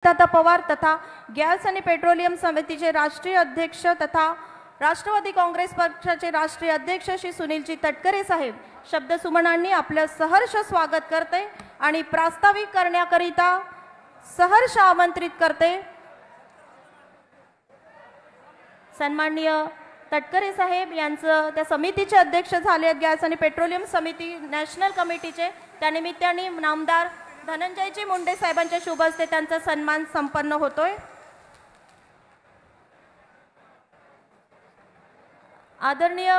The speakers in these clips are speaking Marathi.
दादा पवार तथा गॅस आणि पेट्रोलियम समितीचे राष्ट्रीय अध्यक्ष तथा राष्ट्रवादी काँग्रेस पक्षाचे राष्ट्रीय अध्यक्ष श्री सुनीलजी तटकरे साहेब शब्दसुमनांनी आपलं सहर्ष स्वागत करते आणि प्रास्ताविक करण्याकरिता सहर्ष आमंत्रित करते। सन्माननीय तटकरे साहेब यांचं त्या समितीचे अध्यक्ष झाले आहेत, गॅस आणि पेट्रोलियम समिती नॅशनल कमिटीचे। त्यानिमित्ताने नामदार धनंजयजी मुंडे साहेबांच्या शुभ हस्ते त्यांचा सन्मान संपन्न होतोय। आदरणीय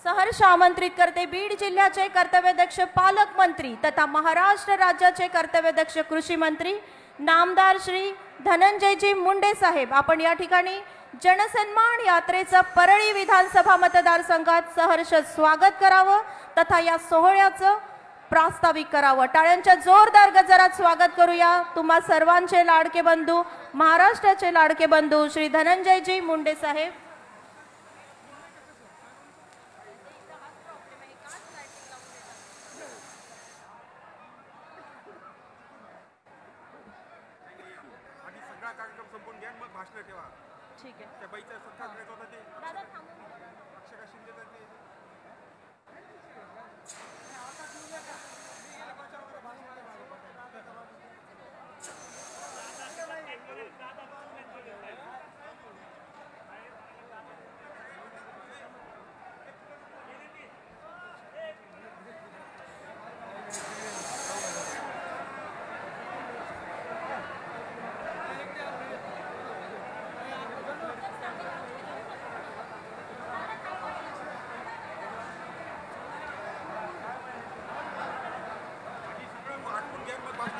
सहर्ष आमंत्रित करते बीड जिल्ह्याचे कर्तव्यदक्ष पालकमंत्री तथा महाराष्ट्र राज्याचे कर्तव्यदक्ष कृषी मंत्री नामदार श्री धनंजयजी मुंडे साहेब। आपण या ठिकाणी जनसन्मान यात्रेचं परळी विधानसभा मतदारसंघात सहर्ष स्वागत करावं तथा या सोहळ्याचं प्रास्ताविक करावं। टाळ्यांच्या जोरदार गजरात स्वागत करूया तुम्हा सर्वांचे लाडके बंधू, महाराष्ट्राचे लाडके बंधू श्री धनंजयजी मुंडे साहेब। ठीक आहे, दादा थांबून अक्षरा शिंदे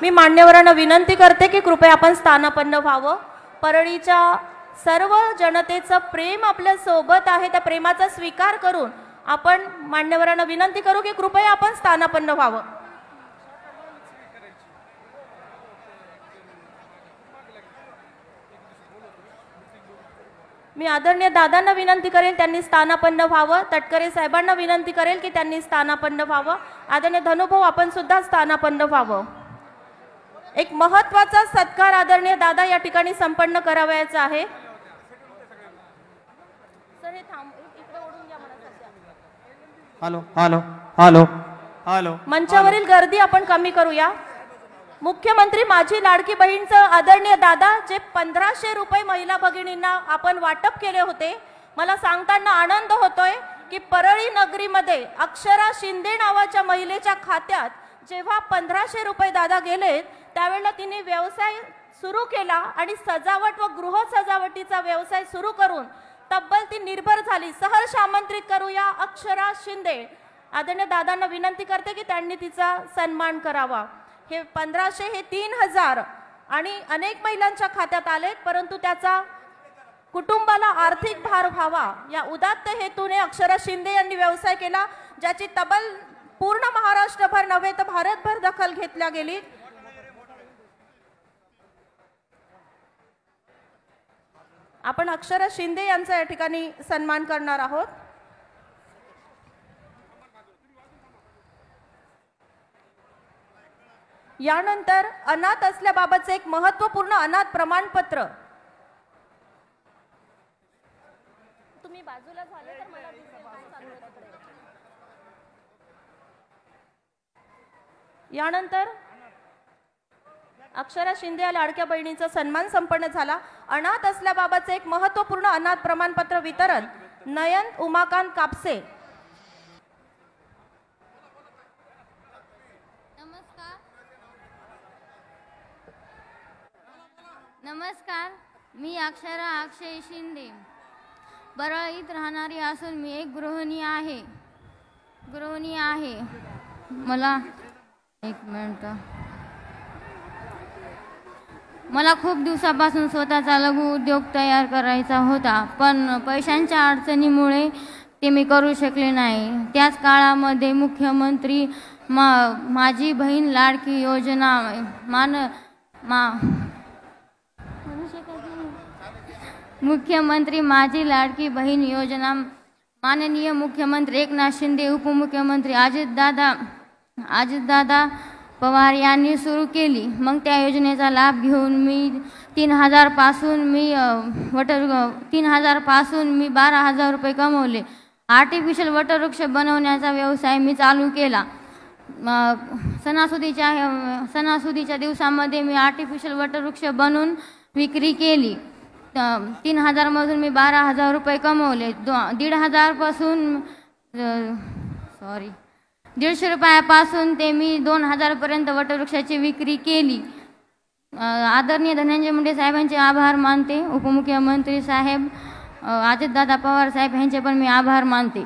मी मान्यवरांना विनंती करते की कृपया आपण स्थानापन्न व्हावं। परळीच्या सर्व जनतेचं प्रेम आपल्या सोबत आहे, त्या प्रेमाचा स्वीकार करून आपण मान्यवरांना विनंती करू की कृपया आपण स्थानापन्न व्हावं। मी आदरणीय दादांना विनंती करेल त्यांनी स्थानापन्न व्हावं। तटकरे साहेबांना विनंती करेल की त्यांनी स्थानापन्न व्हावं। आदरणीय धनुभाऊ आपण सुद्धा स्थानापन्न व्हावं। एक महत्त्वाचा सत्कार आदरणीय दादा या ठिकाणी संपन्न करावयाचा आहे। सर हे थांब, इकडे ओढून घ्या मला सध्या। हॅलो हॅलो हॅलो हॅलो मंचावरील गर्दी आपण कमी करूया। मुख्यमंत्री माझी लाडकी बहीणचं आदरणीय दादा जे 1500 रुपये महिला भगिनींना आपण वाटप केले होते, मला सांगताना आनंद होतोय की परळी नगरीमध्ये अक्षरा शिंदे नावाच्या महिलेच्या खात्यात जेव्हा 1500 रुपये दादा गेले त्यावेळेला तिने व्यवसाय सुरू केला आणि सजावट व गृह सजावटीचा व्यवसाय सुरू करून तब्बल ती निर्भर झाली। सहर्ष आमंत्रित करूया अक्षरा शिंदे। आदरणीय दादांना विनंती करते की त्यांनी तिचा सन्मान करावा। हे 1500 हे 3000 आणि अनेक महिलांच्या खात्यात आले, परंतु त्याचा कुटुंबाला आर्थिक भार व्हावा या उदात्त हेतूने अक्षरा शिंदे यांनी व्यवसाय केला, ज्याची तब्बल पूर्ण महाराष्ट्रभर नव्हे तर भारतभर दखल घेतल्या गेली। आपण अक्षरा शिंदे यांचा या ठिकाणी सन्मान करणार आहोत। यानंतर अनाथ असल्याबाबतचे एक महत्त्वपूर्ण अनाथ प्रमाणपत्र। तुम्ही बाजूला झाले तर मला यानंतर अक्षरा शिंदे या लाडक्या बहिणीचा सन्मान संपन्न झाला। अनाथ असल्याबाबतचे एक महत्त्वपूर्ण अनाथ प्रमाणपत्र वितरण नयन उमाकांत कापसे। नमस्कार, मी अक्षरा अक्षय शिंदे परळीत राहणारी असून मी एक गृहिणी आहे। मला एक मिनिट, मला खूप दिवसापासून स्वतःचा लघु उद्योग तयार करायचा होता, पण पैशांच्या अडचणीमुळे ते मी करू शकले नाही। त्याच काळामध्ये मुख्यमंत्री माझी बहीण लाडकी योजना मुख्यमंत्री माझी लाडकी बहीण योजना माननीय मुख्यमंत्री एकनाथ शिंदे, उपमुख्यमंत्री अजितदादा पवार यांनी सुरू केली. मग त्या योजनेचा लाभ घेऊन मी 3,000 पासून मी 12,000 रुपये कमवले. आर्टिफिशियल वटवृक्ष बनवण्याचा व्यवसाय मी चालू केला. सणासुदीच्या दिवसामध्ये मी आर्टिफिशियल वटवृक्ष बनवून विक्री केली. 3,000 मधून मी 12,000 रुपये कमवले. 150 रुपयापासून ते मी 2,000 पर्यंत वटवृक्षाची विक्री केली. आदरणीय धनंजय मुंडे साहेबांचे आभार मानते. उपमुख्यमंत्री साहेब अजितदादा पवार साहेब यांचे पण मी आभार मानते.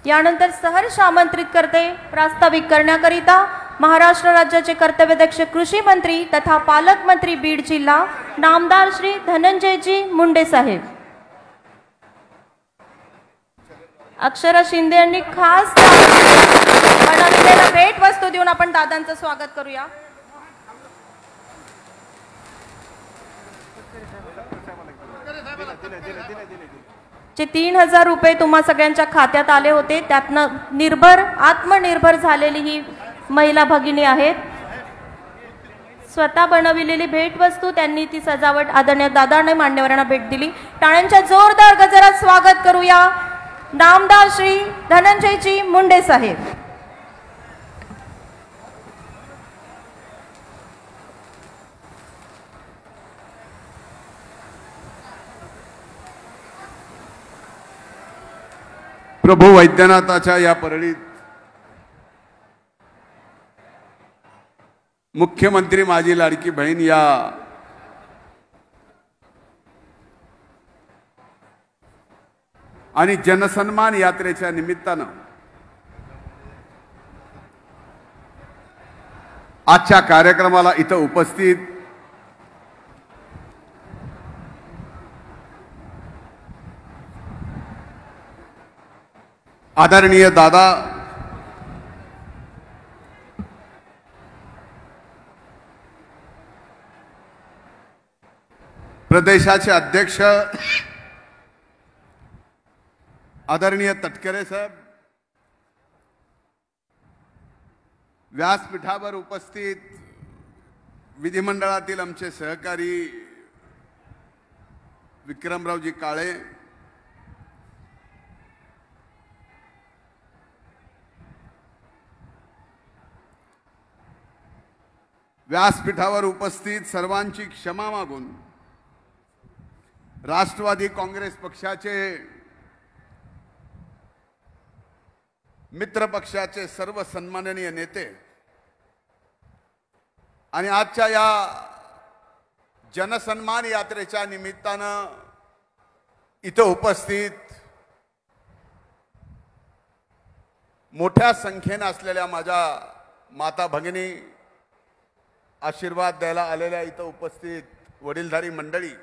यानंतर सहर्ष आमंत्रित करते प्रास्ताविक करण्याकरिता महाराष्ट्र राज्याचे कर्तव्यदक्ष कृषी मंत्री तथा पालकमंत्री बीड जिल्हा नामदार श्री धनंजयजी मुंडे साहेब. अक्षरा शिंदे यांनी खास बनवलेला भेट वस्तू देऊन आपण दादांचं स्वागत करूया. जे 3,000 रुपये तुम्हा सगळ्यांच्या खात्यात आले होते त्यातनं आत्मनिर्भर झालेली ही महिला भगिनी आहेत. स्वतः बनविलेली भेटवस्तू त्यांनी ती सजावट आदरणीय दादाने मान्यवरांना भेट दिली. टाळ्यांच्या जोरदार गजरात स्वागत करूया नामदार श्री धनंजयजी मुंडे साहेब. प्रभू वैद्यनाथाच्या या परळीत मुख्यमंत्री माझी लाडकी बहीण या आणि जनसन्मान यात्रेच्या निमित्तानं आजच्या कार्यक्रमाला इथं उपस्थित आदरणीय दादा प्रदेशाचे अध्यक्ष आदरणीय तटकरे साहेब, व्यासपीठावर उपस्थित विधिमंडळातील आमचे सहकारी विक्रमरावजी काळे, व्यासपीठावर उपस्थित सर्वांची क्षमा मागून राष्ट्रवादी काँग्रेस पक्षाचे मित्र पक्षाचे सर्व सन्माननीय नेते आणि आजच्या या जनसन्मान यात्रेच्या निमित्तानं इथं उपस्थित मोठ्या संख्येने असलेल्या माझ्या माता भगिनी, आशीर्वाद द्यायला आलेल्या इथं उपस्थित वडीलधारी मंडळी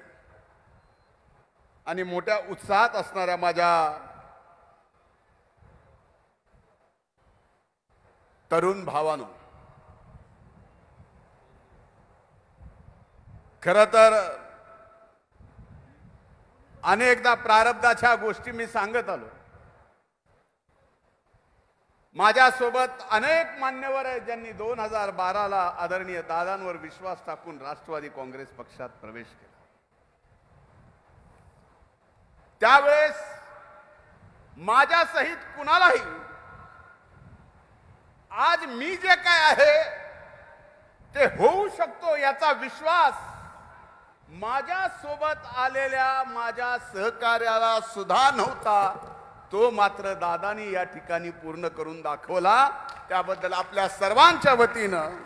आणि मोठ्या उत्साहात असणाऱ्या माझ्या तरुण भावांनो, खरं तर अनेकदा प्रारब्धाच्या गोष्टी मी सांगत आलो. माझ्यासोबत अनेक मान्यवर आहेत ज्यांनी 2012ला आदरणीय दादांवर विश्वास टाकून राष्ट्रवादी काँग्रेस पक्षात प्रवेश केला. त्यावेळेस माझ्यासहित कुणालाही आज मी जे काय आहे ते होऊ शकतो याचा विश्वास माझ्या सोबत आलेल्या माझ्या सहकार्याला सुद्धा नव्हता. तो मात्र दादांनी या ठिकाणी पूर्ण करून दाखवला. त्याबद्दल आपल्या सर्वांच्या वतीनं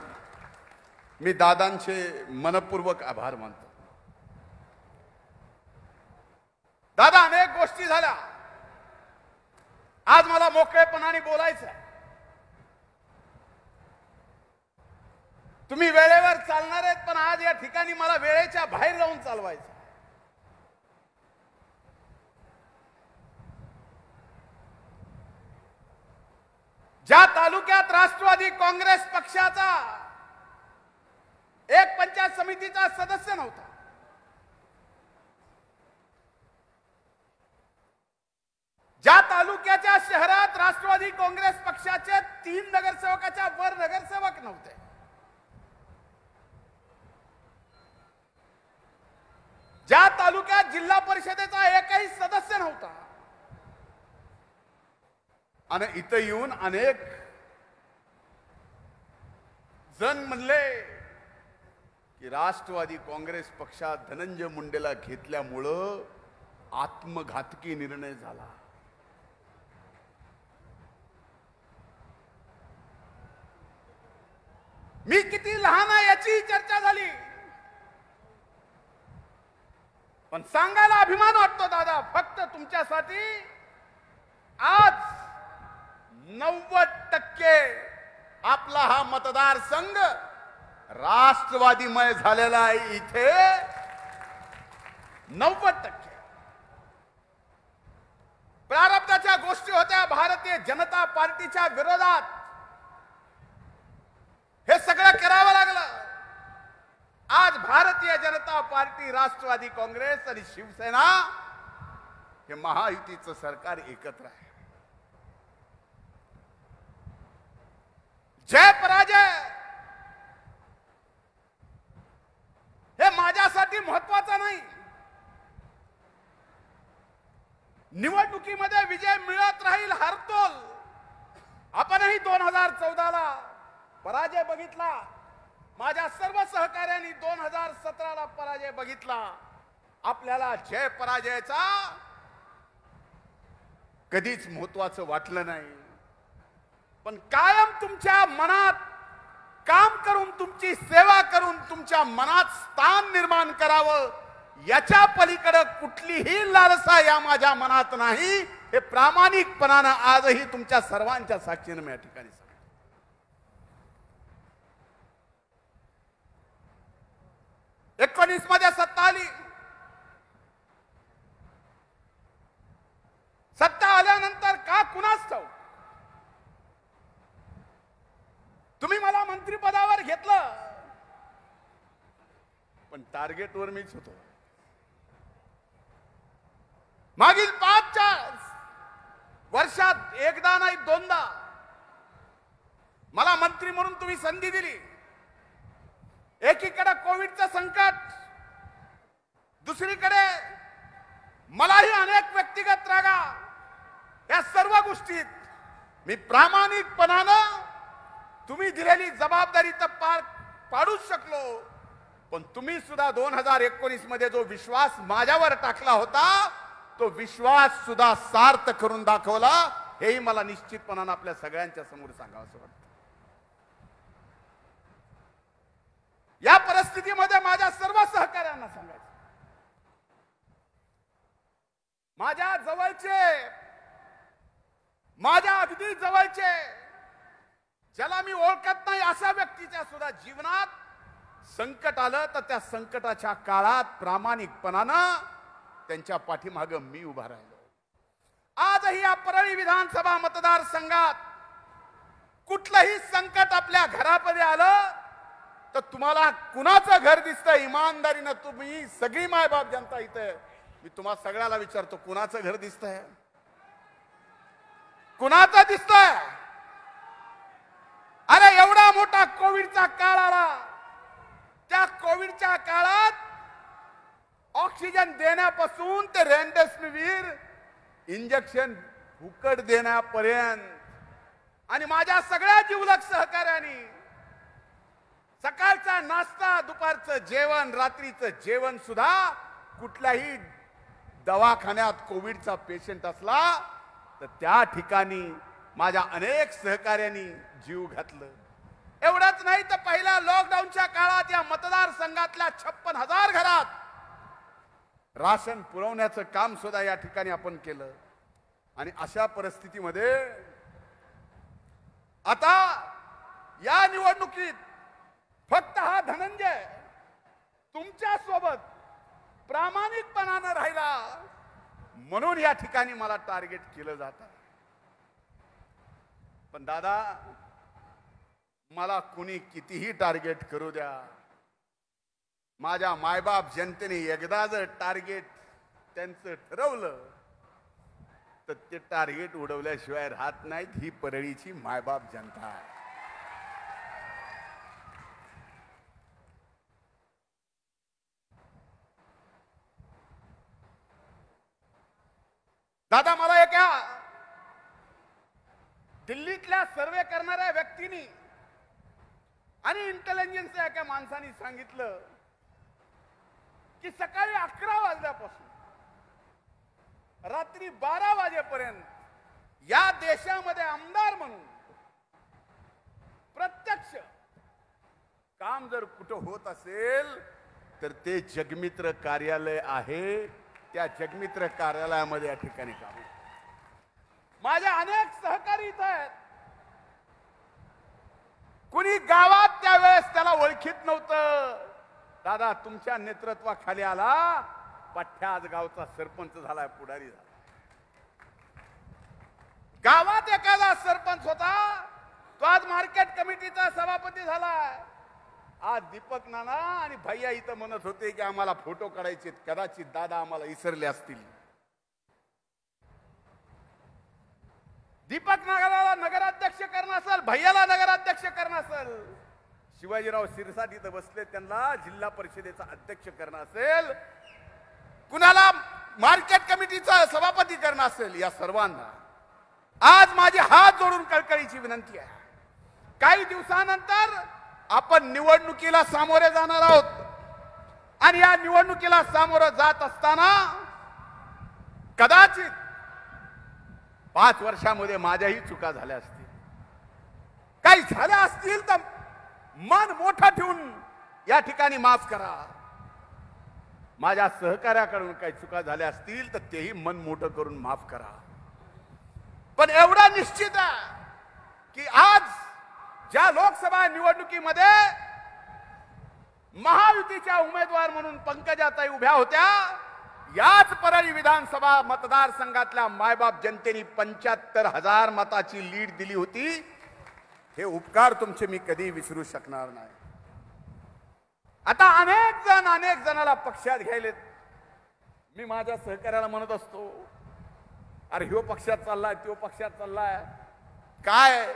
मी दादांचे मनपूर्वक आभार मानतो. दादा, अनेक गोष्टी झाल्या. आज मला मोकळेपणाने बोलायचं आहे. तुम्ही वेळेवर चालणार आहेत, पण आज या ठिकाणी मला वेळेच्या बाहेर जाऊन चालवायचं. ज्या तालुक्यात राष्ट्रवादी काँग्रेस पक्षाचा एक पंचायत समितीचा सदस्य नव्हता. ज्या तालुक्याच्या शहरात राष्ट्रवादी काँग्रेस पक्षाचे 3 नगरसेवकाच्या वर नगरसेवक नव्हते, ज्या तालुक्यात जिल्हा परिषदेचा एकही सदस्य नव्हता, आणि इथं येऊन अनेक जण म्हणले की राष्ट्रवादी काँग्रेस पक्षात धनंजय मुंडेला घेतल्यामुळं आत्मघातकी निर्णय झाला. मी किती लहान आहे याची चर्चा झाली, पण सांगायला अभिमान वाटतो दादा, फक्त तुमच्यासाठी आज 90% आपला हा मतदारसंघ राष्ट्रवादीमय झालेला आहे. इथे 90% प्रारब्धाच्या गोष्टी होत्या भारतीय जनता पार्टीच्या विरोधात, हे सगळं करावं लागलं. आज भारतीय जनता पार्टी, राष्ट्रवादी काँग्रेस आणि शिवसेना हे महायुतीचं सरकार एकत्र आहे. जय पराजय हे माझ्यासाठी महत्वाचं नाही. निवडणुकीमध्ये विजय मिळत राहील, हरतोल. आपणही 2014ला पराजय बघितला, माझ्या सर्व सहकार्यांनी 2017ला पराजय बघितला. आपल्याला जय पराजयाचा कधीच महत्वाचं वाटलं नाही, पण कायम तुमच्या मनात काम करून, तुमची सेवा करून, तुमच्या मनात स्थान निर्माण करावं, याच्या पलीकडे कुठलीही लालसा या माझ्या मनात नाही. हे प्रामाणिकपणानं आजही तुमच्या सर्वांच्या साक्षीने मी या ठिकाणी सांगतो. 19 मध्ये सत्ता आली. सत्ता आल्यानंतर का कुणाच ठाऊक तुम्ही मला मंत्रिपदावर घेतलं, पण टार्गेटवर मीच होतो. मागील 5-4 वर्षात एकदा नाही 2दा मला मंत्री म्हणून तुम्ही संधी दिली. एकीकडे कोविडचं संकट, दुसरीकडे मलाही अनेक व्यक्तिगत रागा, या सर्व गोष्टीत मी प्रामाणिकपणानं तुम्ही दिलेली जबाबदारी तर पार पाडूच शकलो, पण तुम्ही सुद्धा 2019 मध्ये जो विश्वास माझ्यावर टाकला होता, तो विश्वास सुद्धा सार्थ करून दाखवला. हेही मला निश्चितपणानं आपल्या सगळ्यांच्या समोर सांगावंसं वाटतं. या परिस्थितीमध्ये माझ्या सर्व सहकार्यांना सांगायचं, माझ्या जवळचे, माझ्या अगदी जवळचे, ज्याला मी ओळखत नाही अशा व्यक्तीच्या सुद्धा जीवनात संकट आलं तर त्या संकटाच्या काळात प्रामाणिकपणानं त्यांच्या पाठीमागे मी उभा राहिलो. आजही या परळी विधानसभा मतदारसंघात कुठलंही संकट आपल्या घरामध्ये आलं तर तुम्हाला कुणाचं घर दिसतंय? इमानदारीनं तुम्ही सगळी मायबाप जनता इथे, मी तुम्हा सगळ्याला विचारतो, कुणाचं घर दिसतंय? कुणाचं दिसतंय? अरे एवढा मोठा कोविडचा काळ आला, त्या कोविडच्या काळात ऑक्सिजन देण्यापासून ते रेमडेसिवीर इंजेक्शन फुकट देण्यापर्यंत आणि माझ्या सगळ्या जिवलग सहकार्यांनी सकाळचा नाश्ता, दुपारचं जेवण, रात्रीचं जेवण सुद्धा कुठल्याही दवाखान्यात कोविडचा पेशंट असला तर त्या ठिकाणी माझ्या अनेक सहकार्यांनी जीव घातलं. एवढंच नाही तर पहिल्या लॉकडाऊनच्या काळात या मतदारसंघातल्या 56,000 घरात राशन पुरवण्याचं काम सुद्धा या ठिकाणी आपण केलं. आणि अशा परिस्थितीमध्ये आता या निवडणुकीत फक्त हा धनंजय तुमच्या सोबत प्रामाणिकपणानं राहिला म्हणून या ठिकाणी मला टार्गेट केलं जातं. पण दादा, मला कुणी कितीही टार्गेट करू द्या, माझ्या मायबाप जनतेने एकदा जर टार्गेट त्यांचं ठरवलं तर ते टार्गेट उडवल्याशिवाय राहत नाहीत. ही परळीची मायबाप जनता आहे. दादा, मला एका दिल्लीतल्या सर्वे करणाऱ्या व्यक्तीनी आणि इंटेलिजन्सच्या एका माणसाने सांगितलं की सकाळी 11 वाजल्यापासून रात्री 12 वाजेपर्यंत या देशामध्ये आमदार म्हणून प्रत्यक्ष काम जर कुठं होत असेल तर ते जगमित्र कार्यालय आहे. त्या जगमित्र कार्यालयामध्ये या ठिकाणी काम आहे. माझे अनेक सहकारी इथं आहेत. कुणी गावात त्यावेळेस त्याला ओळखीत नव्हतं. दादा, तुमच्या नेतृत्वाखाली आला, पठ्ठ्या आज गावचा सरपंच झालाय, पुढारी झाला. गावात एखादा सरपंच होता, तो आज मार्केट कमिटीचा सभापती झालाय. आज दीपक नाना आणि भैया इथं म्हणत होते की आम्हाला फोटो काढायचे. कदाचित दादा आम्हाला विसरले असतील. दीपक नानाला नगराध्यक्ष करणं असेल, भैयाला नगराध्यक्ष करणं असेल, शिवाजीराव शिरसाट इथं बसले, त्यांना जिल्हा परिषदेचा अध्यक्ष करणं असेल, कुणाला मार्केट कमिटीचा सभापती करणं असेल, या सर्वांना आज माझी हात जोडून कळकळीची विनंती आहे. काही दिवसानंतर आपण निवडणुकीला सामोरे जाणार आहोत आणि या निवडणुकीला सामोरं जात असताना कदाचित 5 वर्षामध्ये माझ्याही चुका झाल्या असतील, काही झाल्या असतील तर मन मोठं ठेवून या ठिकाणी माफ करा. माझ्या सहकार्याकडून काही चुका झाल्या असतील तर तेही मन मोठं करून माफ करा. पण एवढा निश्चित आहे की आज ज्या लोकसभा निवडणुकीमध्ये महायुतीच्या उमेदवार म्हणून पंकजाताई उभ्या होत्या, याच परळी विधानसभा मतदारसंघातल्या मायबाप जनतेने 75,000 मताची लीड दिली होती. हे उपकार तुमचे मी कधी विसरू शकणार नाही. आता अनेक जणाला पक्षात घ्यायलेत. मी माझ्या सहकार्याला म्हणत असतो, अरे ह्यो पक्षात चाललाय, त्यो पक्षात चाललाय. काय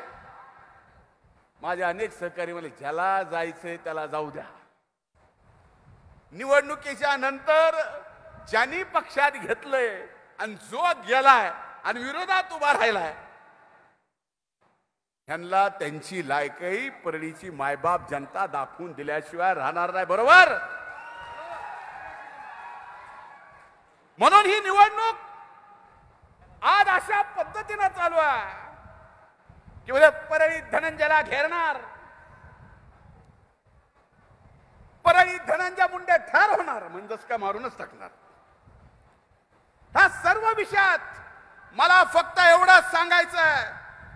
माझे अनेक सहकारी म्हणले, ज्याला जायचंय त्याला जाऊ द्या. निवडणुकीच्या नंतर ज्यांनी पक्षात घेतलंय आणि जो गेलाय आणि विरोधात उभा राहिलाय, त्यांना त्यांची लायकी परळीची मायबाप जनता दाखवून दिल्याशिवाय राहणार नाही. बरोबर? म्हणून ही निवडणूक आज अशा पद्धतीने चालू आहे की परळी धनंजयला घेरणार, परळी धनंजय मुंडे ठार होणार, म्हणजे का मारूनच टाकणार. ह्या सर्व विषयात मला फक्त एवढंच सांगायचं आहे,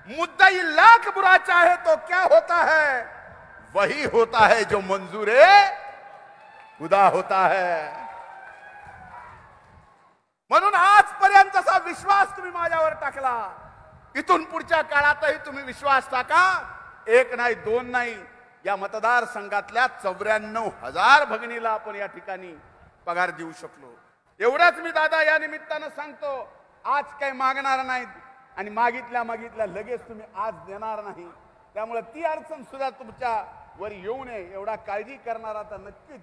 मुद्दाई लाख बुरा चाहे तो क्या होता है, वही होता है जो मंजूर खुदा होता है. म्हणून आजपर्यंतचा विश्वास तुम्ही माझ्यावर टाकला, इथून पुढच्या काळातही तुम्ही विश्वास टाका. 1 नाही 2 नाही, या मतदारसंघातल्या 94,000 भगिनीला आपण या ठिकाणी पगार देऊ शकलो. एवढंच मी दादा या निमित्तानं सांगतो. आज काही मागणार नाहीत आणि मागितल्या लगेच तुम्ही आज देणार नाही. त्यामुळे ती अडचण सुद्धा तुमच्या वर येऊ नये एवढा काळजी करणारा तर नक्कीच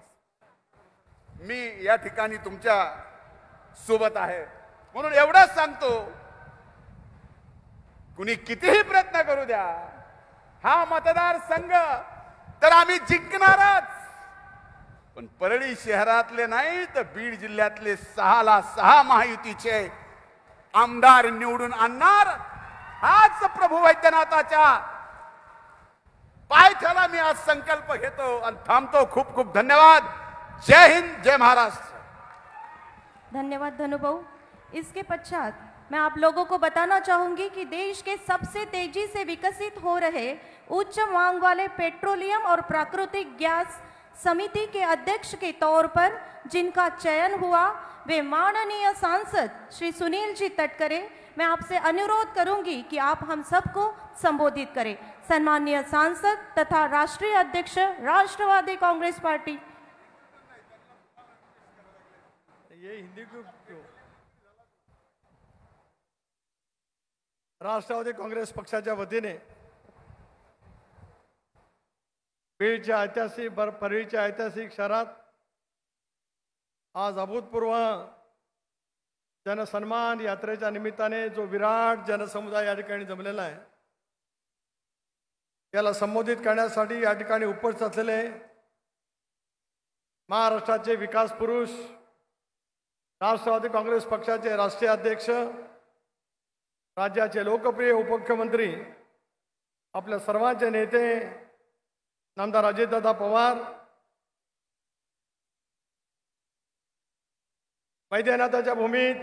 मी या ठिकाणी तुमच्या सोबत आहे. म्हणून एवढंच सांगतो, कुणी कितीही प्रयत्न करू द्या, हा मतदारसंघ तर आम्ही जिंकणारच. पण परळी शहरातले नाही तर बीड जिल्ह्यातले 6ला 6 महायुतीचे आमदार निवडून आणणार. हाच प्रभू वैद्यनाथाच्या पायथ्याला मी आज संकल्प घेतो आणि थांबतो. खूप खूप धन्यवाद. जय हिंद, जय महाराष्ट्र. धन्यवाद धनुभाऊ. इसके पश्चात मैं आप लोगों को बताना चाहूंगी कि देश के सबसे तेजी से विकसित हो रहे उच्च मांग वाले पेट्रोलियम और प्राकृतिक गैस समिति के अध्यक्ष के तौर पर जिनका चयन हुआ वे माननीय सांसद श्री सुनील जी तटकरे. मैं आपसे अनुरोध करूंगी कि आप हम सबको संबोधित करें. सम्माननीय सांसद तथा राष्ट्रीय अध्यक्ष राष्ट्रवादी कांग्रेस पार्टी. ये हिंदी क्यों? राष्ट्रवादी काँग्रेस पक्षाच्या वतीने बीडच्या परळीच्या ऐतिहासिक शहरात आज अभूतपूर्व जनसन्मान यात्रेच्या निमित्ताने जो विराट जनसमुदाय या ठिकाणी जमलेला आहे, याला संबोधित करण्यासाठी या ठिकाणी उपस्थित असलेले महाराष्ट्राचे विकास पुरुष, राष्ट्रवादी काँग्रेस पक्षाचे राष्ट्रीय अध्यक्ष, राज्याचे लोकप्रिय उपमुख्यमंत्री, आपल्या सर्वांचे नेते नामदार अजितदादा पवार, मैदानाच्या भूमीत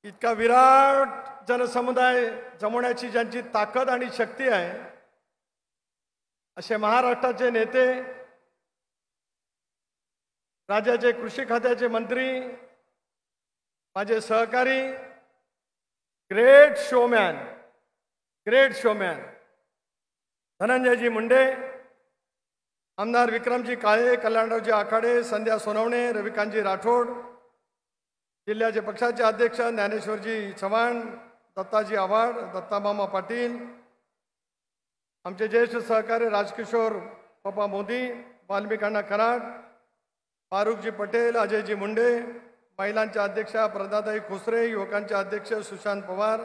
इतका विराट जनसमुदाय जमवण्याची ज्यांची ताकद आणि शक्ती आहे, असे महाराष्ट्राचे नेते, राज्याचे कृषी खात्याचे मंत्री, माझे सहकारी, ग्रेट शोमॅन धनंजयजी मुंडे, आमदार विक्रमजी काळे, कल्याणरावजी आखाडे, संध्या सोनवणे, रविकांतजी राठोड, जिल्ह्याचे पक्षाचे अध्यक्ष ज्ञानेश्वरजी चव्हाण, दत्ताजी आव्हाड, दत्तामामा पाटील, आमचे ज्येष्ठ सहकारी राजकिशोर पप्पा मोदी, वाल्मिकांना कराड, फारुखजी पटेल, अजयजी मुंडे, महिलांच्या अध्यक्षा प्रदाताई खुसरे, युवकांचे अध्यक्ष सुशांत पवार,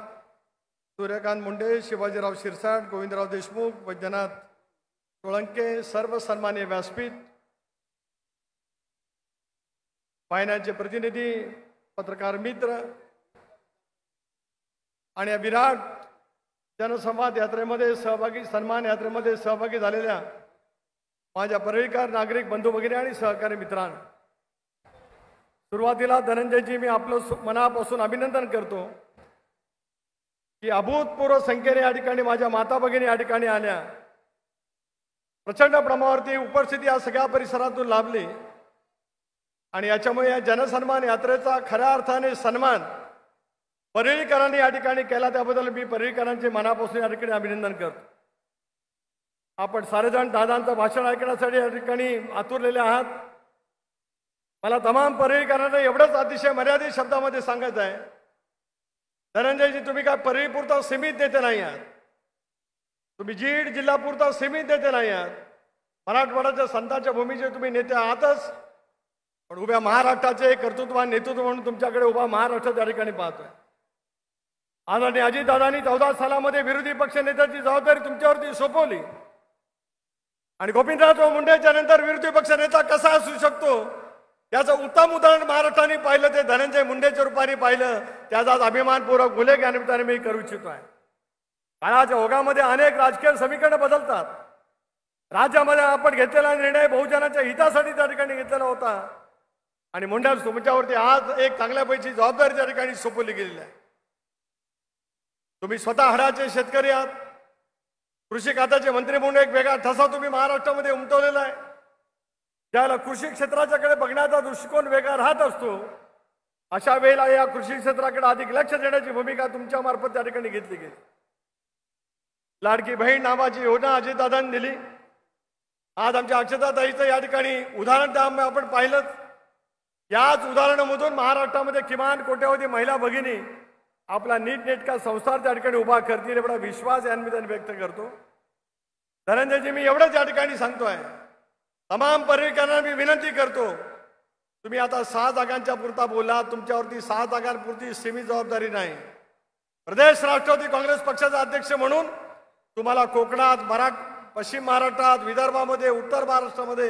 सूर्यकांत मुंडे, शिवाजीराव शिरसाट, गोविंदराव देशमुख, वैद्यनाथ सोळंके, सर्व सन्मान्य व्यासपीठ, वाहिन्यांचे प्रतिनिधी, पत्रकार मित्र आणि या विराट जनसंवाद यात्रेमध्ये सहभागी, सन्मान यात्रेमध्ये सहभागी झालेल्या माझ्या परळीकर नागरिक बंधू भगिनी आणि सहकारी मित्रांनो, सुरुवातीला धनंजयजी मी आपलं मनापासून अभिनंदन करतो की अभूतपूर्व संख्येने या ठिकाणी माझ्या माता भगिनी या ठिकाणी आल्या, प्रचंड प्रमाणावरती उपस्थिती या सगळ्या परिसरातून लाभली आणि याच्यामुळे या जनसन्मान यात्रेचा खऱ्या अर्थाने सन्मान परळीकरांनी या ठिकाणी केला, त्याबद्दल मी परळीकरांचे मनापासून या ठिकाणी अभिनंदन करतो. आपण सारेजण दादांचं भाषण ऐकण्यासाठी या ठिकाणी आतुरलेले आहात. मला तमाम परळीकरांना एवढंच अतिशय मर्यादित शब्दामध्ये सांगायचं आहे, धनंजयजी तुम्ही काय परळीपुरता सीमित नेते नाही आहात, तुम्ही जीड जिल्हापुरता सीमित नेते नाही आहात, मराठवाड्याच्या संतांच्या भूमीचे तुम्ही नेते आहातच, पण उभ्या महाराष्ट्राचे कर्तृत्ववान नेतृत्व म्हणून तुमच्याकडे उभा महाराष्ट्र त्या ठिकाणी पाहतोय. आदरणीय अजितदादांनी 14 सालामध्ये विरोधी पक्ष नेत्याची जबाबदारी तुमच्यावरती सोपवली आणि गोविंदराव मुंडेच्या नंतर विरोधी पक्ष नेता कसा असू शकतो याचं उत्तम उदाहरण महाराष्ट्राने पाहिलं, ते धनंजय मुंडेच्या रूपाने पाहिलं. त्याचा अभिमानपूर्वक उल्लेख या निमित्ताने मी करू इच्छितो आहे. काळाच्या ओघामध्ये अनेक राजकीय समीकरणं बदलतात. राज्यामध्ये आपण घेतलेला निर्णय बहुजनाच्या हितासाठी त्या ठिकाणी घेतलेला होता आणि मुंडे तुमच्यावरती आज एक चांगल्यापैकी जबाबदारी त्या ठिकाणी सोपवली गेलेली आहे. तुम्ही स्वतः हाडाचे शेतकरी आहात, कृषी खात्याचे मंत्री म्हणून एक वेगळा ठसा तुम्ही महाराष्ट्रामध्ये उमटवलेला आहे. ज्याला कृषी क्षेत्राच्याकडे बघण्याचा दृष्टिकोन वेगळा राहत असतो, अशा वेळेला या कृषी क्षेत्राकडे अधिक लक्ष देण्याची भूमिका तुमच्या मार्फत त्या ठिकाणी घेतली गेली. लाडकी बहीण नावाची योजना अजितदादांनी दिली. आज आमच्या अक्षताताईचं या ठिकाणी उदाहरण त्यामुळे आपण पाहिलं. याच उदाहरणामधून महाराष्ट्रामध्ये किमान कोट्यावधी महिला भगिनी आपला नीटनेटका संसार त्या ठिकाणी उभा करतील एवढा विश्वास या निमित्ताने व्यक्त करतो. धनंजयजी मी एवढंच या ठिकाणी सांगतोय, तमाम परळीकरांना मी विनंती करतो, तुम्ही आता 6 जागांच्या पुरता बोला, तुमच्यावरती 6 जागांपुरती सीमित जबाबदारी नाही. प्रदेश राष्ट्रवादी काँग्रेस पक्षाचा अध्यक्ष म्हणून तुम्हाला कोकणात, पश्चिम महाराष्ट्रात, विदर्भामध्ये, उत्तर महाराष्ट्रामध्ये,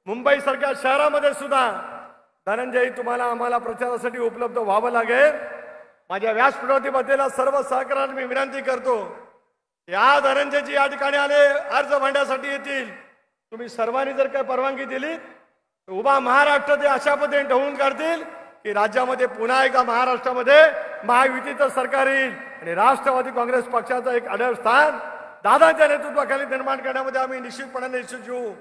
मुंबईसारख्या शहरामध्ये सुद्धा धनंजय तुम्हाला आम्हाला प्रचारासाठी उपलब्ध व्हावं लागेल. माझ्या व्यासपीठावरती बसलेल्या सर्व सहकाऱ्यांना मी विनंती करतो, या धनंजयजी या ठिकाणी आले अर्ज मांडण्यासाठी येतील. तुम्ही सर्वांनी जर काही परवानगी दिली तर उभा महाराष्ट्र ते अशा पद्धतीने ढवळून काढतील की राज्यामध्ये पुन्हा एकदा महाराष्ट्रामध्ये महायुतीचं सरकार येईल आणि राष्ट्रवादी काँग्रेस पक्षाचं एक अढळ स्थान दादांच्या नेतृत्वाखाली निर्माण करण्यामध्ये आम्ही निश्चितपणे यशस्वी होऊ.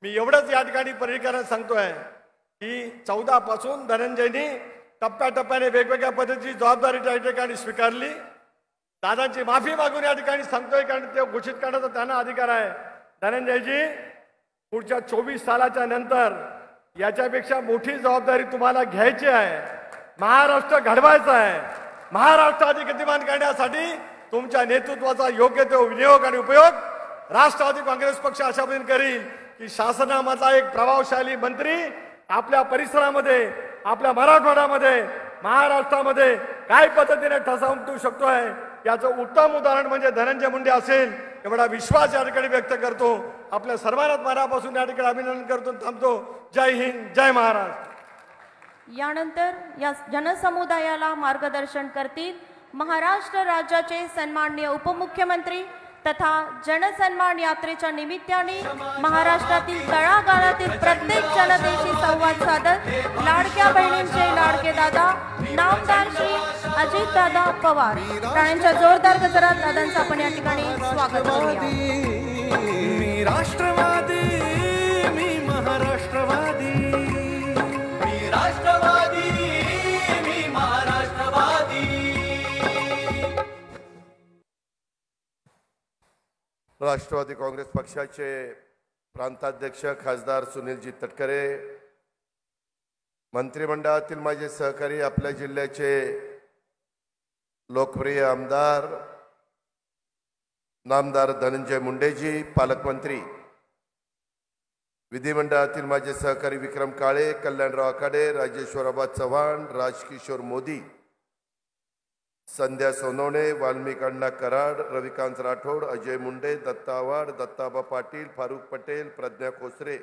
मी एवढंच या ठिकाणी परळीकरांना सांगतोय की 14 पासून धनंजयनी टप्प्याटप्प्याने वेगवेगळ्या पद्धतीची जबाबदारी त्या ठिकाणी स्वीकारली. दादांची माफी मागून या ठिकाणी सांगतोय, कारण ते घोषित करण्याचा त्यांना अधिकार आहे. धनंजयजी पुढच्या 24 सालाच्या नंतर याच्यापेक्षा मोठी जबाबदारी तुम्हाला घ्यायची आहे. महाराष्ट्र घडवायचा आहे. महाराष्ट्र अधिक गतिमान करण्यासाठी तुमच्या नेतृत्वाचा योग्य तो विनियोग आणि उपयोग राष्ट्रवादी काँग्रेस पक्ष अशा पद्धतीने करील की शासनामधला एक प्रभावशाली मंत्री आपल्या परिसरामध्ये, आपल्या मराठवाड्यामध्ये, महाराष्ट्रामध्ये काय पद्धतीने ठसा उमटू शकतोय याचं उत्तम उदाहरण म्हणजे धनंजय मुंडे असेल. एवढा विश्वास या ठिकाणी व्यक्त करतो. आपल्या सर्वांनाच मनापासून या ठिकाणी अभिनंदन करतो. थांबतो. जय हिंद, जय महाराष्ट्र. यानंतर या जनसमुदायाला मार्गदर्शन करतील महाराष्ट्र राज्याचे सन्माननीय उपमुख्यमंत्री तथा जनसन्मान यात्रेच्या निमित्ताने महाराष्ट्रातील तळागाळातील प्रत्येक जनतेशी संवाद साधत लाडक्या बहिणींचे लाडके दादा नामदार श्री अजितदादा पवार प्राण्यांच्या जोरदार गजरात दादांचं आपण या ठिकाणी स्वागत करूया. मी राष्ट्रवादी, मी महाराष्ट्रवादी, मी राष्ट्रवादी, मी महाराष्ट्रवादी. राष्ट्रवादी काँग्रेस पक्षाचे प्रांताध्यक्ष खासदार सुनीलजी तटकरे, मंत्रिमंडळातील माझे सहकारी, आपल्या जिल्ह्याचे लोकप्रिय आमदार नामदार धनंजय मुंडेजी, पालकमंत्री, विधिमंडळातील माझे सहकारी विक्रम काळे, कल्याणराव आखाडे, राजेश्वराबा चव्हाण, राजकिशोर मोदी, संध्या सोनवणे, वाल्मिक अण्णा कराड, रविकांत राठोड, अजय मुंडे, दत्ता आव्हाड, दत्ताबा पाटील, फारुख पटेल, प्रज्ञा खोसरे,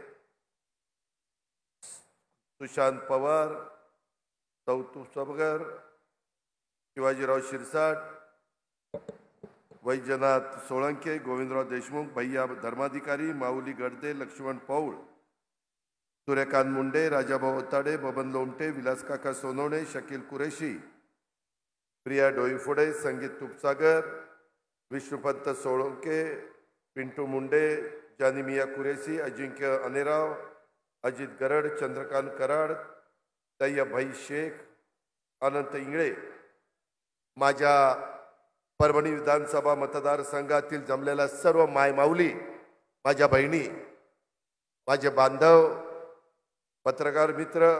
सुशांत पवार, सौतू सबगर, शिवाजीराव शिरसाट, वैजनाथ सोळंके, गोविंदराव देशमुख, भैया धर्माधिकारी, माऊली गडदे, लक्ष्मण पौळ, सूर्यकांत मुंडे, राजाभाऊ ओताडे, बबन लोमटे, विलास काका सोनवणे, शकील कुरेशी, प्रिया डोईफोडे, संगीत तुपसागर, विष्णुपंत सोळंके, पिंटू मुंडे, जानिमिया कुरेशी, अजिंक्य अनेराव, अजित गरड, चंद्रकांत कराड, तय्यभाई शेख, अनंत इंगळे, माझ्या परभणी विधानसभा मतदारसंघातील जमलेल्या सर्व मायमाऊली, माझ्या बहिणी, माझे बांधव, पत्रकार मित्र,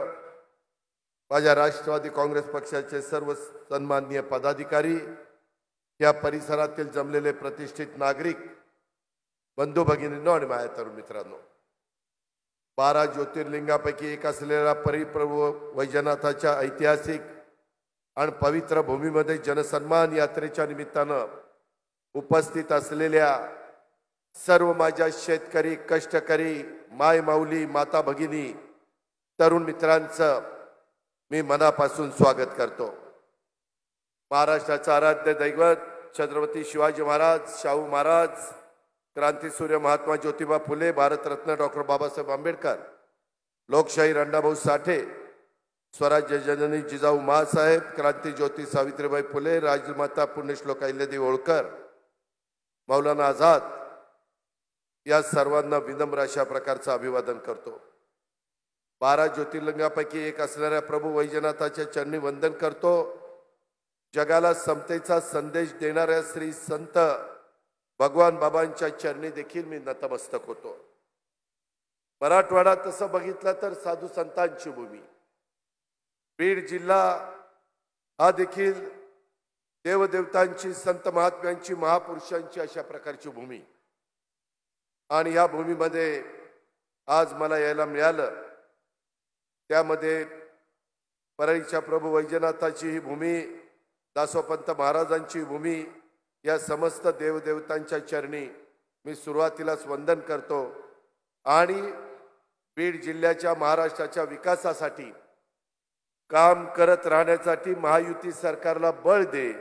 माझ्या राष्ट्रवादी काँग्रेस पक्षाचे सर्व सन्माननीय पदाधिकारी, या परिसरातील जमलेले प्रतिष्ठित नागरिक, बंधू भगिनींनो आणि माझ्या तरुण मित्रांनो, 12 ज्योतिर्लिंगापैकी एक असलेल्या परिप्रभू वैजनाथाच्या ऐतिहासिक आणि पवित्र भूमीमध्ये जनसन्मान यात्रेच्या निमित्तानं उपस्थित असलेल्या सर्व माझ्या शेतकरी, कष्टकरी, माय माऊली, माता भगिनी, तरुण मित्रांचं मी मनापासून स्वागत करतो. महाराष्ट्राचा आराध्य दैवत छत्रपती शिवाजी महाराज, शाहू महाराज, क्रांतीसूर्य महात्मा ज्योतिबा फुले, भारतरत्न डॉक्टर बाबासाहेब आंबेडकर, लोकशाहीर अण्णाभाऊ साठे, स्वराज्य जननी जिजाऊ माँसाहेब, क्रांती ज्योती सावित्रीबाई फुले, राजमाता पुण्यश्लोक अहिल्यादेवी होळकर, मौलाना आझाद, या सर्वांना विनम्र अशा प्रकारचं अभिवादन करतो. 12 ज्योतिर्लिंगापैकी एक असणाऱ्या प्रभू वैजनाथाच्या चरणी वंदन करतो. जगाला समतेचा संदेश देणाऱ्या श्री संत भगवान बाबांच्या चरणी देखील मी नतमस्तक होतो. मराठवाडा तसं बघितलं तर साधू संतांची भूमी, बीड जिल्हा हा देखील देवदेवतांची, संत महात्म्यांची, महापुरुषांची अशा प्रकारची भूमी. आणि या भूमीमध्ये आज मला यायला मिळालं. त्यामध्ये परळीच्या प्रभू वैजनाथाची ही भूमी, दासोपंत महाराजांची भूमी, या समस्त देवदेवतांच्या चरणी मी सुरुवातीलाच वंदन करतो. आणि बीड जिल्ह्याच्या, महाराष्ट्राच्या विकासासाठी काम करत राहण्यासाठी महायुती सरकारला बळ दे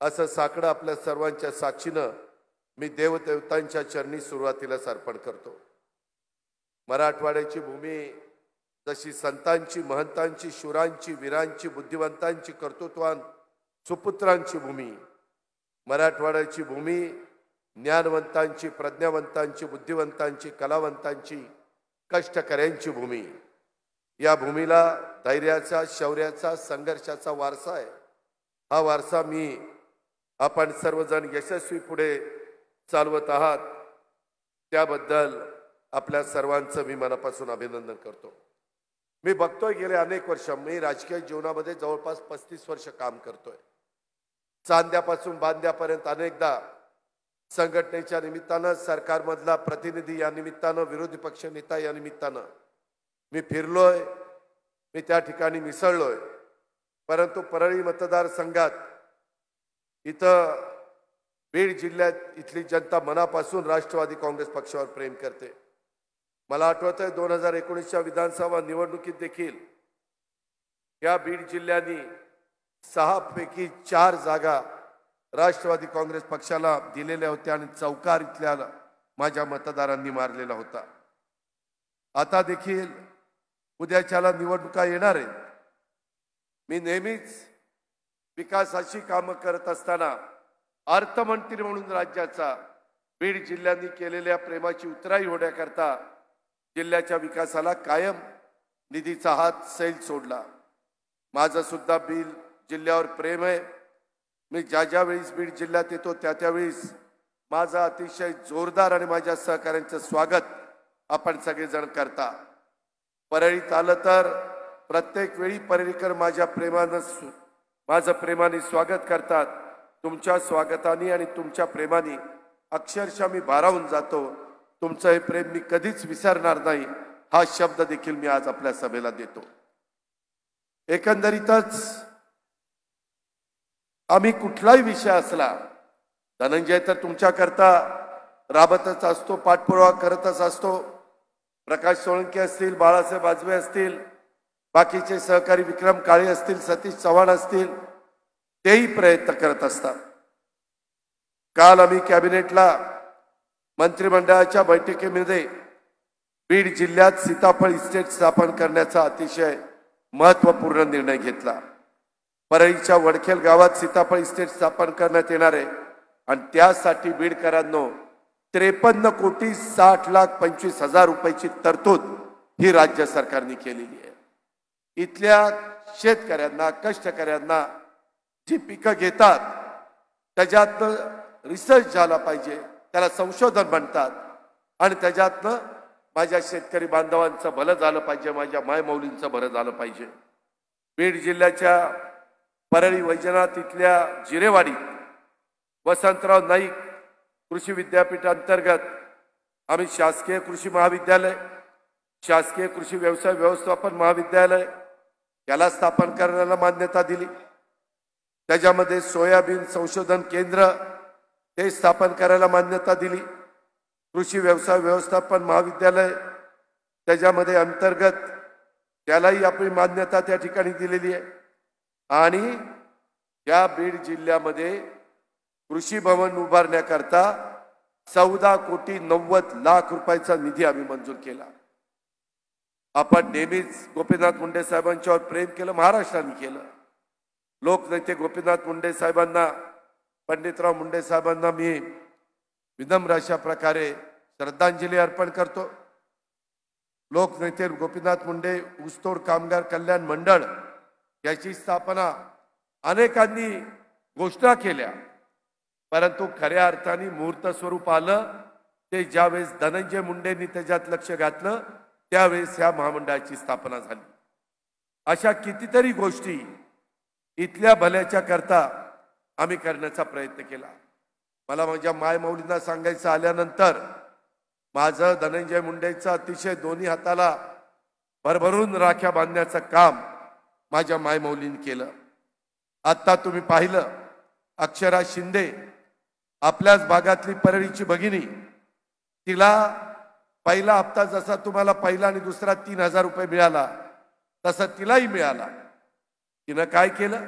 असं साकडं आपल्या सर्वांच्या साक्षीनं मी देवदेवतांच्या चरणी सुरुवातीलाच अर्पण करतो. मराठवाड्याची भूमी जशी संतांची, महंतांची, शूरांची, वीरांची, बुद्धिवंतांची, कर्तृत्वान सुपुत्रांची भूमी, मराठवाड्याची भूमी ज्ञानवंतांची, प्रज्ञावंतांची, बुद्धिवंतांची, कलावंतांची, कष्टकऱ्यांची भूमी. या भूमीला धैर्याचा, शौर्याचा, संघर्षाचा वारसा आहे. हा वारसा आपण सर्वजण यशस्वी पुढे चालवत आहात. त्याबद्दल आपल्या सर्वांचं मी मनापासून अभिनंदन करतो. मी बघतोय गेले अनेक वर्ष, मी राजकीय जीवनामध्ये जवळपास 35 वर्ष काम करतोय. चांद्यापासून बांद्यापर्यंत अनेकदा संघटनेच्या निमित्तानं, सरकारमधला प्रतिनिधी या निमित्तानं, विरोधी पक्ष नेता या निमित्तानं मी फिरलोय, मी त्या ठिकाणी मिसळलोय. परंतु परळी मतदारसंघात इथं बीड जिल्ह्यात इथली जनता मनापासून राष्ट्रवादी काँग्रेस पक्षावर प्रेम करते. मला आठवतंय 2019च्या विधानसभा निवडणुकीत देखील या बीड जिल्ह्याने 6 पैकी 4 जागा राष्ट्रवादी काँग्रेस पक्षाला दिलेल्या होत्या आणि चौकार इथल्या माझ्या मतदारांनी मारलेला होता. आता देखील उद्याच्याला निवडणुका येणार आहेत. मी नेहमीच विकासाची कामं करत असताना अर्थमंत्री म्हणून राज्याचा बीड जिल्ह्यांनी केलेल्या प्रेमाची उतराई होण्याकरता जिल्ह्याच्या विकासाला कायम निधीचा हात सैल सोडला. माझं सुद्धा बीड जिल्ह्यावर प्रेम आहे. मी ज्या वेळेस बीड जिल्ह्यात येतो त्यावेळेस माझं अतिशय जोरदार आणि माझ्या सहकाऱ्यांचं स्वागत आपण सगळेजण करता. परळीत आलं तर प्रत्येक वेळी परळीकर माझं प्रेमाने स्वागत करतात. तुमच्या स्वागताने आणि तुमच्या प्रेमाने अक्षरशः मी भारावून जातो. तुमचं हे प्रेम मी कधीच विसरणार नाही, हा शब्द देखील मी आज आपल्या सभेला देतो. एकंदरीतच आम्ही कुठलाही विषय असला, धनंजय तर तुमच्याकरता राबतच असतो, पाठपुरावा करतच असतो. प्रकाश सोळंके असतील, बाळासाहेब वाजवे असतील, बाकीचे सहकारी विक्रम काळे असतील, सतीश चव्हाण असतील, तेही प्रयत्न करत असतात. काल आम्ही कॅबिनेटला मंत्रिमंडळाच्या बैठकीमध्ये बीड जिल्ह्यात सीताफळ इस्टेट स्थापन करण्याचा अतिशय महत्त्वपूर्ण निर्णय घेतला. परळीच्या वडखेल गावात सीताफळ इस्टेट स्थापन करण्यात येणार आहे आणि त्यासाठी बीडकरांनो 53,60,25,000 रुपयाची तरतूद ही राज्य सरकारने केलेली आहे. इथल्या शेतकऱ्यांना, कष्टकऱ्यांना जी पिकं घेतात त्याच्यातनं रिसर्च झाला पाहिजे, त्याला संशोधन म्हणतात आणि त्याच्यातनं माझ्या शेतकरी बांधवांचं भलं झालं पाहिजे, माझ्या मायमौलींचं भलं झालं पाहिजे. बीड जिल्ह्याच्या परळी वैजनाथ इथल्या जिरेवाडीत वसंतराव नाईक कृषी विद्यापीठ अंतर्गत आम्ही शासकीय कृषी महाविद्यालय, शासकीय कृषी व्यवसाय व्यवस्थापन महाविद्यालय याला स्थापन करण्याला मान्यता दिली. त्याच्यामध्ये सोयाबीन संशोधन केंद्र ते स्थापन करायला मान्यता दिली. कृषी व्यवसाय व्यवस्थापन महाविद्यालय त्याच्यामध्ये अंतर्गत त्यालाही आपली मान्यता त्या ठिकाणी दिलेली आहे. आणि या बीड जिल्ह्यामध्ये कृषी भवन उभारण्याकरता 14,90,00,000 रुपयाचा निधी आम्ही मंजूर केला. आपण नेहमीच गोपीनाथ मुंडे साहेबांच्यावर प्रेम केलं, महाराष्ट्राने केलं. लोकनेते गोपीनाथ मुंडे साहेबांना, पंडितराव मुंडे साहेबांना मी विनम्र अशा प्रकारे श्रद्धांजली अर्पण करतो. लोकनेते गोपीनाथ मुंडे ऊसतोड कामगार कल्याण मंडळ याची स्थापना अनेकांनी घोषणा केल्या, परंतु खऱ्या अर्थाने मूर्त स्वरूप आलं ते ज्यावेळेस धनंजय मुंडेंनी त्याच्यात लक्ष घातलं त्यावेळेस या महामंडळाची स्थापना झाली. अशा कितीतरी गोष्टी इथल्या भल्याच्या करता आम्ही करण्याचा प्रयत्न केला. मला माझ्या मायमौलींना सांगायचं आल्यानंतर माझं धनंजय मुंडेचं अतिशय दोन्ही हाताला भरभरून राख्या बांधण्याचं काम माझ्या मायमौलींनी केलं. आता तुम्ही पाहिलं अक्षरा शिंदे आपल्याच भागातली परळीची भगिनी, तिला पहिला हप्ता जसा तुम्हाला पहिला आणि दुसरा 3,000 रुपये मिळाला तसा तिलाही मिळाला. तिनं काय केलं,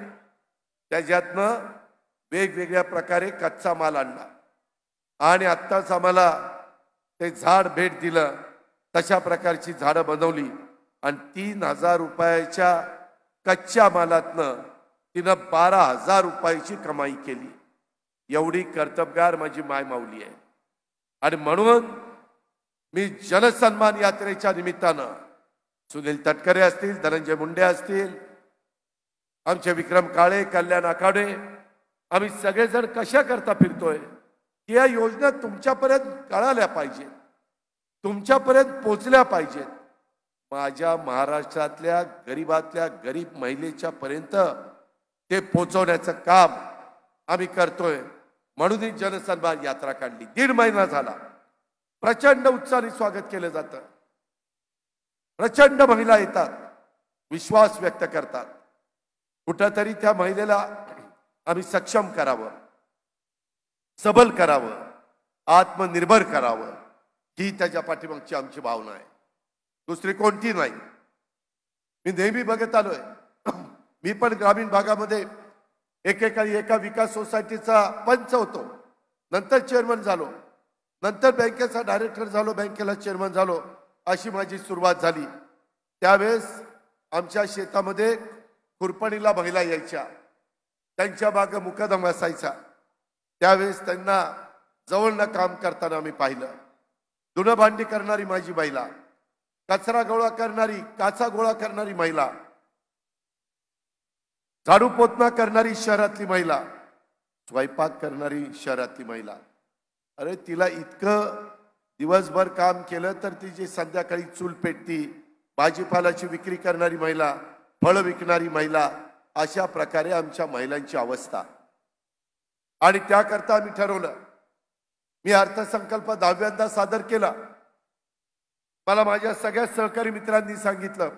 त्याच्यातनं वेगवेगळ्या प्रकारे कच्चा माल आणला आणि आत्ताच आम्हाला ते झाड भेट दिलं. तशा प्रकारची झाडं बनवली आणि 3,000 रुपयाच्या कच्च्या मालातनं तिनं 12,000 रुपयाची कमाई केली. एवढी कर्तबगार माझी मायमाऊली आहे. आणि म्हणून मी जनसन्मान यात्रेच्या निमित्तानं सुनील तटकरे असतील, धनंजय मुंडे असतील, आमचे विक्रम काळे, कल्याण आखाडे, आम्ही सगळेजण कशा करता फिरतोय की या योजना तुमच्यापर्यंत कळाल्या पाहिजेत, तुमच्यापर्यंत पोचल्या पाहिजेत. माझ्या महाराष्ट्रातल्या गरीबातल्या गरीब महिलेच्या पर्यंत ते पोहोचवण्याचं काम आम्ही करतोय. म्हणून ही जनसन्मान यात्रा काढली. 1.5 महिना झाला. प्रचंड उत्साहाने स्वागत केलं जातं. प्रचंड महिला येतात, विश्वास व्यक्त करतात. कुठंतरी त्या महिलेला आम्ही सक्षम करावं, सबल करावं, आत्मनिर्भर करावं, ही त्याच्या पाठीमागची आमची भावना आहे. दुसरी कोणती नाही. मी नेहमी बघत आलोय. मी पण ग्रामीण भागामध्ये एकेकाळी एका विकास सोसायटीचा पंच होतो, नंतर चेअरमन झालो, नंतर बँकेचा डायरेक्टर झालो, बँकेला चेअरमन झालो. अशी माझी सुरुवात झाली. त्यावेळेस आमच्या शेतामध्ये खुरपणीला महिला यायच्या, त्यांच्या मागे मुकादम असायचा. त्यावेळेस त्यांना जवळनं काम करताना आम्ही पाहिलं. धुणं भांडी करणारी माझी महिला, कचरा गोळा करणारी, काचा गोळा करणारी महिला, झाडू पोतना करणारी शहरातली महिला, स्वयंपाक करणारी शहरातली महिला. अरे तिला इतकं दिवसभर काम केलं तर तिची संध्याकाळी चूल पेटती. भाजीपालाची विक्री करणारी महिला, फळं विकणारी महिला, अशा प्रकारे आमच्या महिलांची अवस्था. आणि त्याकरता आम्ही ठरवलं. मी अर्थसंकल्प 10व्यांदा सादर केला. मला माझ्या सगळ्या सहकारी मित्रांनी सांगितलं,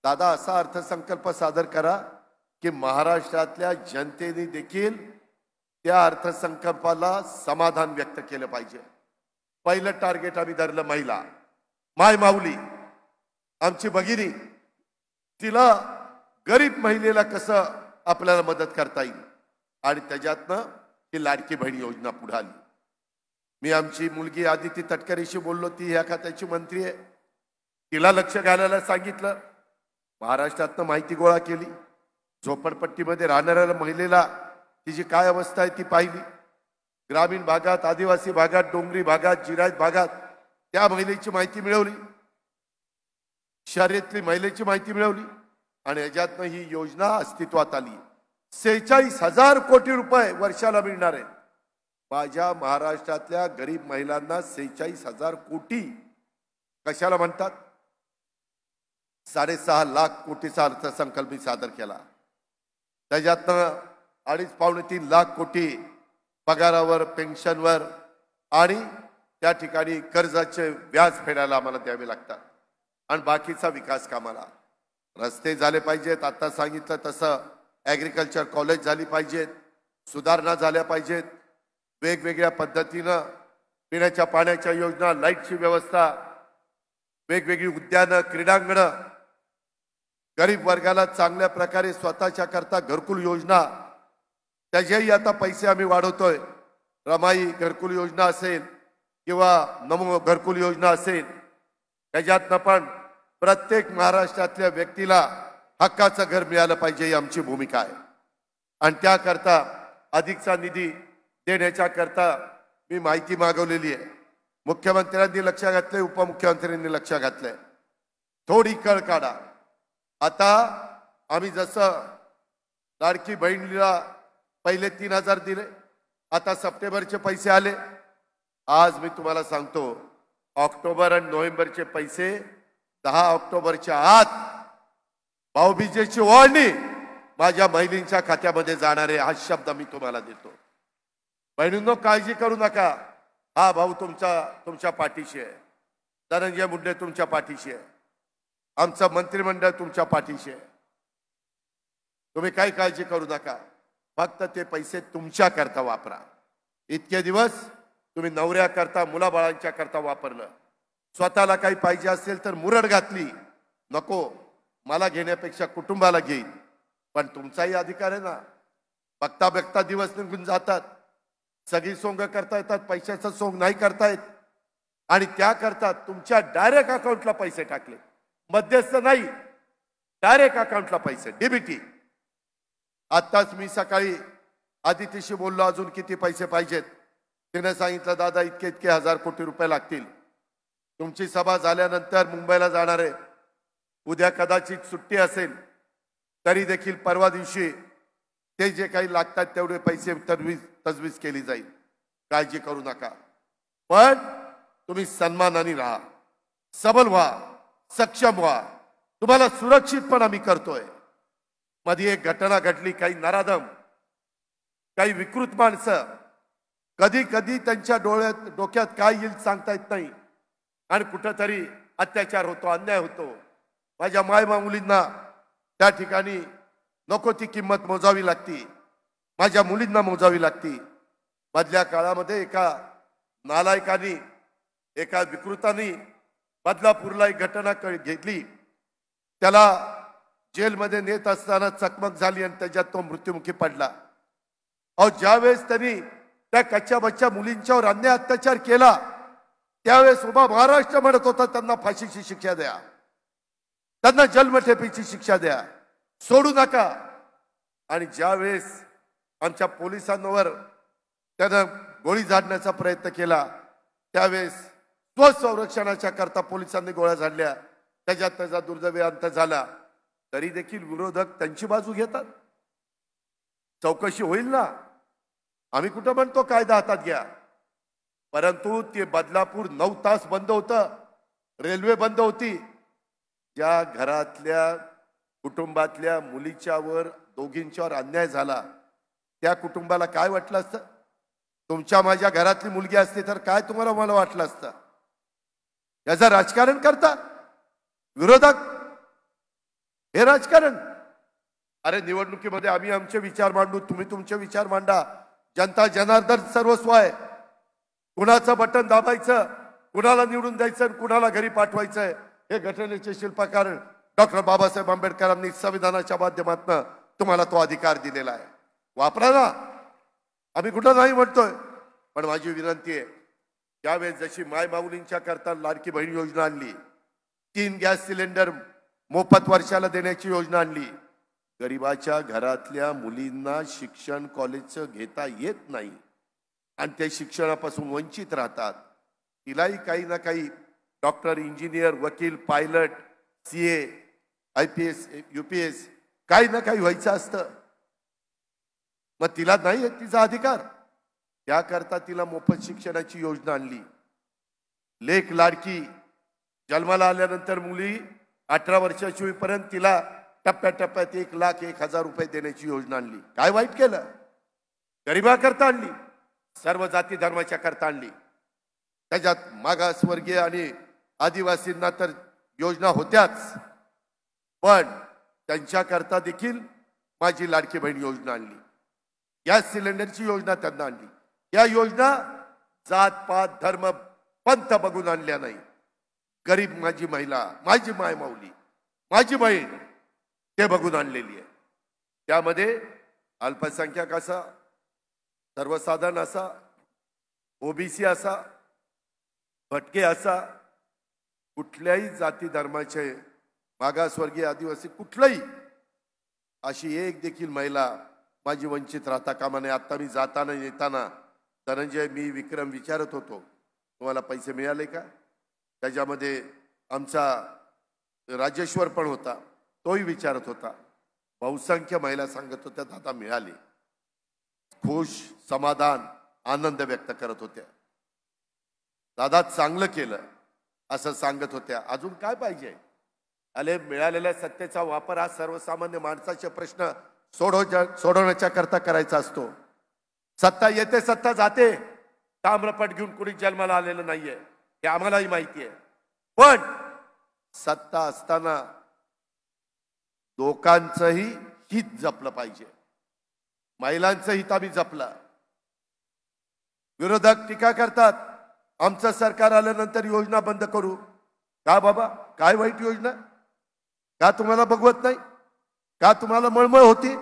दादा असा अर्थसंकल्प सादर करा की महाराष्ट्रातल्या जनतेने देखील त्या अर्थसंकल्पाला समाधान व्यक्त केलं पाहिजे. पहिलं टार्गेट आम्ही धरलं महिला. माय माऊली, आमची भगिनी, तिला गरीब महिलेला कसं आपल्याला मदत करता येईल, आणि त्याच्यातनं ही लाडकी बहीण योजना पुढे आली. मी आमची मुलगी आदिती तटकरेशी बोललो. ती ह्या खात्याची मंत्री आहे. तिला लक्ष घालायला सांगितलं. महाराष्ट्रातनं माहिती गोळा केली. झोपडपट्टीमध्ये राहणाऱ्या महिलेला तिची काय अवस्था आहे ती पाहिली. ग्रामीण भागात, आदिवासी भागात, डोंगरी भागात, जिरायत भागात त्या महिलेची माहिती मिळवली. शहरातली महिलेची माहिती मिळवली आणि याच्यातनं ही योजना अस्तित्वात आली. 46,000 कोटी रुपये वर्षाला मिळणार आहेत. माझ्या महाराष्ट्रातल्या गरीब महिलांना 46,000 कोटी कशाला म्हणतात? 6.5 लाख कोटीचा अर्थसंकल्प सादर केला. त्याच्यातनं 2.5-3 लाख कोटी पगारावर, पेन्शनवर आणि त्या ठिकाणी कर्जाचे व्याज फेडायला आम्हाला द्यावे लागतात. आणि बाकीचा विकास कामाला रस्ते झाले पाहिजेत. आता सांगितलं तसं ॲग्रिकल्चर कॉलेज झाली पाहिजेत, सुधारणा झाल्या पाहिजेत. वेगवेगळ्या पद्धतीनं पिण्याच्या पाण्याच्या योजना, लाईटची व्यवस्था, वेगवेगळी उद्यानं, क्रीडांगणं, गरीब वर्गाला चांगल्या प्रकारे स्वतःच्या करता घरकुल योजना, त्याच्याही आता पैसे आम्ही वाढवतोय. रमाई घरकुल योजना असेल किंवा नमो घरकुल योजना असेल, त्याच्यातनं पण प्रत्येक महाराष्ट्रातल्या व्यक्तीला हक्काचं घर मिळालं पाहिजे, ही आमची भूमिका आहे. आणि त्याकरता अधिकचा निधी देण्याच्या करता मी माहिती मागवलेली आहे. मुख्यमंत्र्यांनी लक्ष घातलंय, उपमुख्यमंत्र्यांनी लक्ष घातलंय. थोडी कळ काढा. आता आम्ही जसं लाडकी बहिणीला पहिले 3,000 दिले, आता सप्टेंबरचे पैसे आले. आज मी तुम्हाला सांगतो, ऑक्टोबर आणि नोव्हेंबरचे पैसे 10 ऑक्टोबरच्या आत भाऊबीजेची ओवाळणी माझ्या महिलांच्या खात्यामध्ये जाणार आहे, हा शब्द मी तुम्हाला देतो. बहिणींनो, काळजी करू नका. हा भाऊ तुमच्या पाठीशी आहे. धनंजय मुंडे तुमच्या पाठीशी आहे. आमचं मंत्रिमंडळ तुमच्या पाठीशी आहे. तुम्ही काही काळजी करू नका. फक्त ते पैसे तुमच्या करता वापरा. इतके दिवस तुम्ही नवऱ्या करता, मुलाबाळांच्या करता वापरलं. स्वतःला काही पाहिजे असेल तर मुरड घातली, नको मला घेण्यापेक्षा कुटुंबाला घेईल. पण तुमचाही अधिकार आहे ना. बघता बघता दिवस निघून जातात. सगळी सोंग करता येतात, पैशाचं सोंग नाही करता येत. आणि त्या करता तुमच्या डायरेक्ट अकाउंटला पैसे टाकले, मध्यस्थ नाही, डायरेक्ट अकाउंटला पैसे, डीबीटी. आत्ताच मी सकाळी आदितीशी बोललो, अजून किती पैसे पाहिजेत. तिने सांगितलं, दादा इतके 1,000 कोटी रुपये लागतील. तुमची सभा झाल्यानंतर मुंबईला जाणार आहे. उद्या कदाचित सुट्टी असेल तरी देखील परवा दिवशी ते जे काही लागतात तेवढे पैसे तजवीज केली जाईल. काळजी करू नका. पण तुम्ही सन्मानाने राहा, सबल व्हा, सक्षम व्हा, तुम्हाला सुरक्षित आम्ही करतोय. मध्ये एक घटना घडली, काही नराधम, काही विकृत माणसं, कधी कधी त्यांच्या डोक्यात काय येईल सांगता येत नाही, आणि कुठंतरी अत्याचार होतो, अन्याय होतो. माझ्या मायमा मुलींना त्या ठिकाणी नको ती किंमत मोजावी लागती, माझ्या मुलींना मोजावी लागती. मधल्या काळामध्ये एका नालायकानी, एका विकृतानी बदलापूरला एक घटना घेतली. त्याला जेलमध्ये नेत असताना चकमक झाली आणि त्याच्यात तो मृत्युमुखी पडला. अहो, ज्यावेळेस त्यांनी त्या कच्च्या बच्च्या मुलींच्यावर अन्याय अत्याचार केला, त्यावेळेस उभा महाराष्ट्र म्हणत होता त्यांना फाशीची शिक्षा द्या, त्यांना जन्मठेपेची शिक्षा द्या, सोडू नका. आणि ज्यावेळेस आमच्या पोलिसांवर त्यानं गोळी झाडण्याचा प्रयत्न केला, त्यावेळेस स्वसंरक्षणाच्या करता पोलिसांनी गोळ्या झाडल्या, त्याच्यात त्याचा दुर्दैवी अंत झाला. तरी देखील विरोधक त्यांची बाजू घेतात. चौकशी होईल ना, आम्ही कुठं म्हणतो कायदा हातात घ्या, परंतु ते बदलापूर 9 तास बंद होतं, रेल्वे बंद होती. ज्या घरातल्या कुटुंबातल्या मुलीच्यावर, दोघींच्यावर अन्याय झाला, त्या कुटुंबाला काय वाटलं असतं? तुमच्या माझ्या घरातली मुलगी असती तर काय तुम्हाला मला वाटलं असतं? याचं राजकारण करता विरोधक, हे राजकारण. अरे निवडणुकीमध्ये आम्ही आमचे विचार मांडू, तुम्ही तुमचे विचार मांडा. जनता जनार्दन सर्वस्व आहे. कुणाचं बटन दाबायचं, कुणाला निवडून द्यायचं, कुणाला घरी पाठवायचं, हे घटनेचे शिल्पकार डॉक्टर बाबासाहेब आंबेडकरांनी संविधानाच्या माध्यमातून तुम्हाला तो अधिकार दिलेला आहे. वापरा ना, आम्ही कुठं नाही म्हणतोय. पण माझी विनंती आहे, त्यावेळेस जशी माय माऊलींच्या करता लाडकी बहीण योजना आणली, 3 गॅस सिलेंडर मोफत वर्षाला देण्याची योजना आणली, गरिबाच्या घरातल्या मुलींना शिक्षण कॉलेजचं घेता येत नाही आणि ते शिक्षणापासून वंचित राहतात. तिलाही काही ना काही डॉक्टर, इंजिनियर, वकील, पायलट, CA, IPS, UPS काही ना काही व्हायचं असतं. मग तिला नाही आहे तिचा अधिकार, त्याकरता तिला मोफत शिक्षणाची योजना आणली. लेक लाडकी, जन्माला आल्यानंतर मुली 18 वर्षाची होईपर्यंत तिला टप्प्याटप्प्यात 1,01,000 रुपये देण्याची योजना आणली. काय वाईट केलं? गरिबाकरता आणली, सर्व जाती धर्माच्या करता आणली. त्याच्यात मागासवर्गीय आणि आदिवासींना तर योजना होत्याच, पण त्यांच्याकरता देखील माझी लाडकी बहीण योजना आणली. गॅस सिलेंडरची योजना त्यांना आणली. या योजना जात पात धर्म पंथ बघून आणल्या नाही. गरीब माझी महिला, माझी माय माऊली, माझी बहीण ते बघून आणलेली आहे. त्यामध्ये अल्पसंख्याक असा, सर्वसाधारण असा, OBC असा, भटके असा, कुठल्याही जाती धर्माचे, मागासवर्गीय, आदिवासी, कुठलाही अशी एक देखील महिला माझी वंचित राहता कामा नये. आता मी जाताना येताना धनंजय, मी विक्रम विचारत होतो, तुम्हाला पैसे मिळाले का? त्याच्यामध्ये आमचा राजेश्वर पण होता, तोही विचारत होता. बहुसंख्य महिला सांगत होत्या दादा मिळाले. खुश, समाधान, आनंद व्यक्त करत होत्या. दादा चांगलं केलं असं सांगत होत्या. अजून काय पाहिजे? अरे मिळालेल्या सत्तेचा वापर हा सर्वसामान्य माणसाचे प्रश्न सोडवण्याच्या करता करायचा असतो. सत्ता येते, सत्ता जाते. ताम्रपट घेऊन कुणी जन्माला आलेलं नाहीये, हे आम्हालाही माहिती आहे. पण सत्ता असताना लोकांचंही हित जपलं पाहिजे, महिलांचं हित आम्ही जपलं. विरोधक टीका करतात, आमचं सरकार आल्यानंतर योजना बंद करू. का बाबा, काय वाईट योजना? का तुम्हाला बघवत नाही? का तुम्हाला मळमळ होती?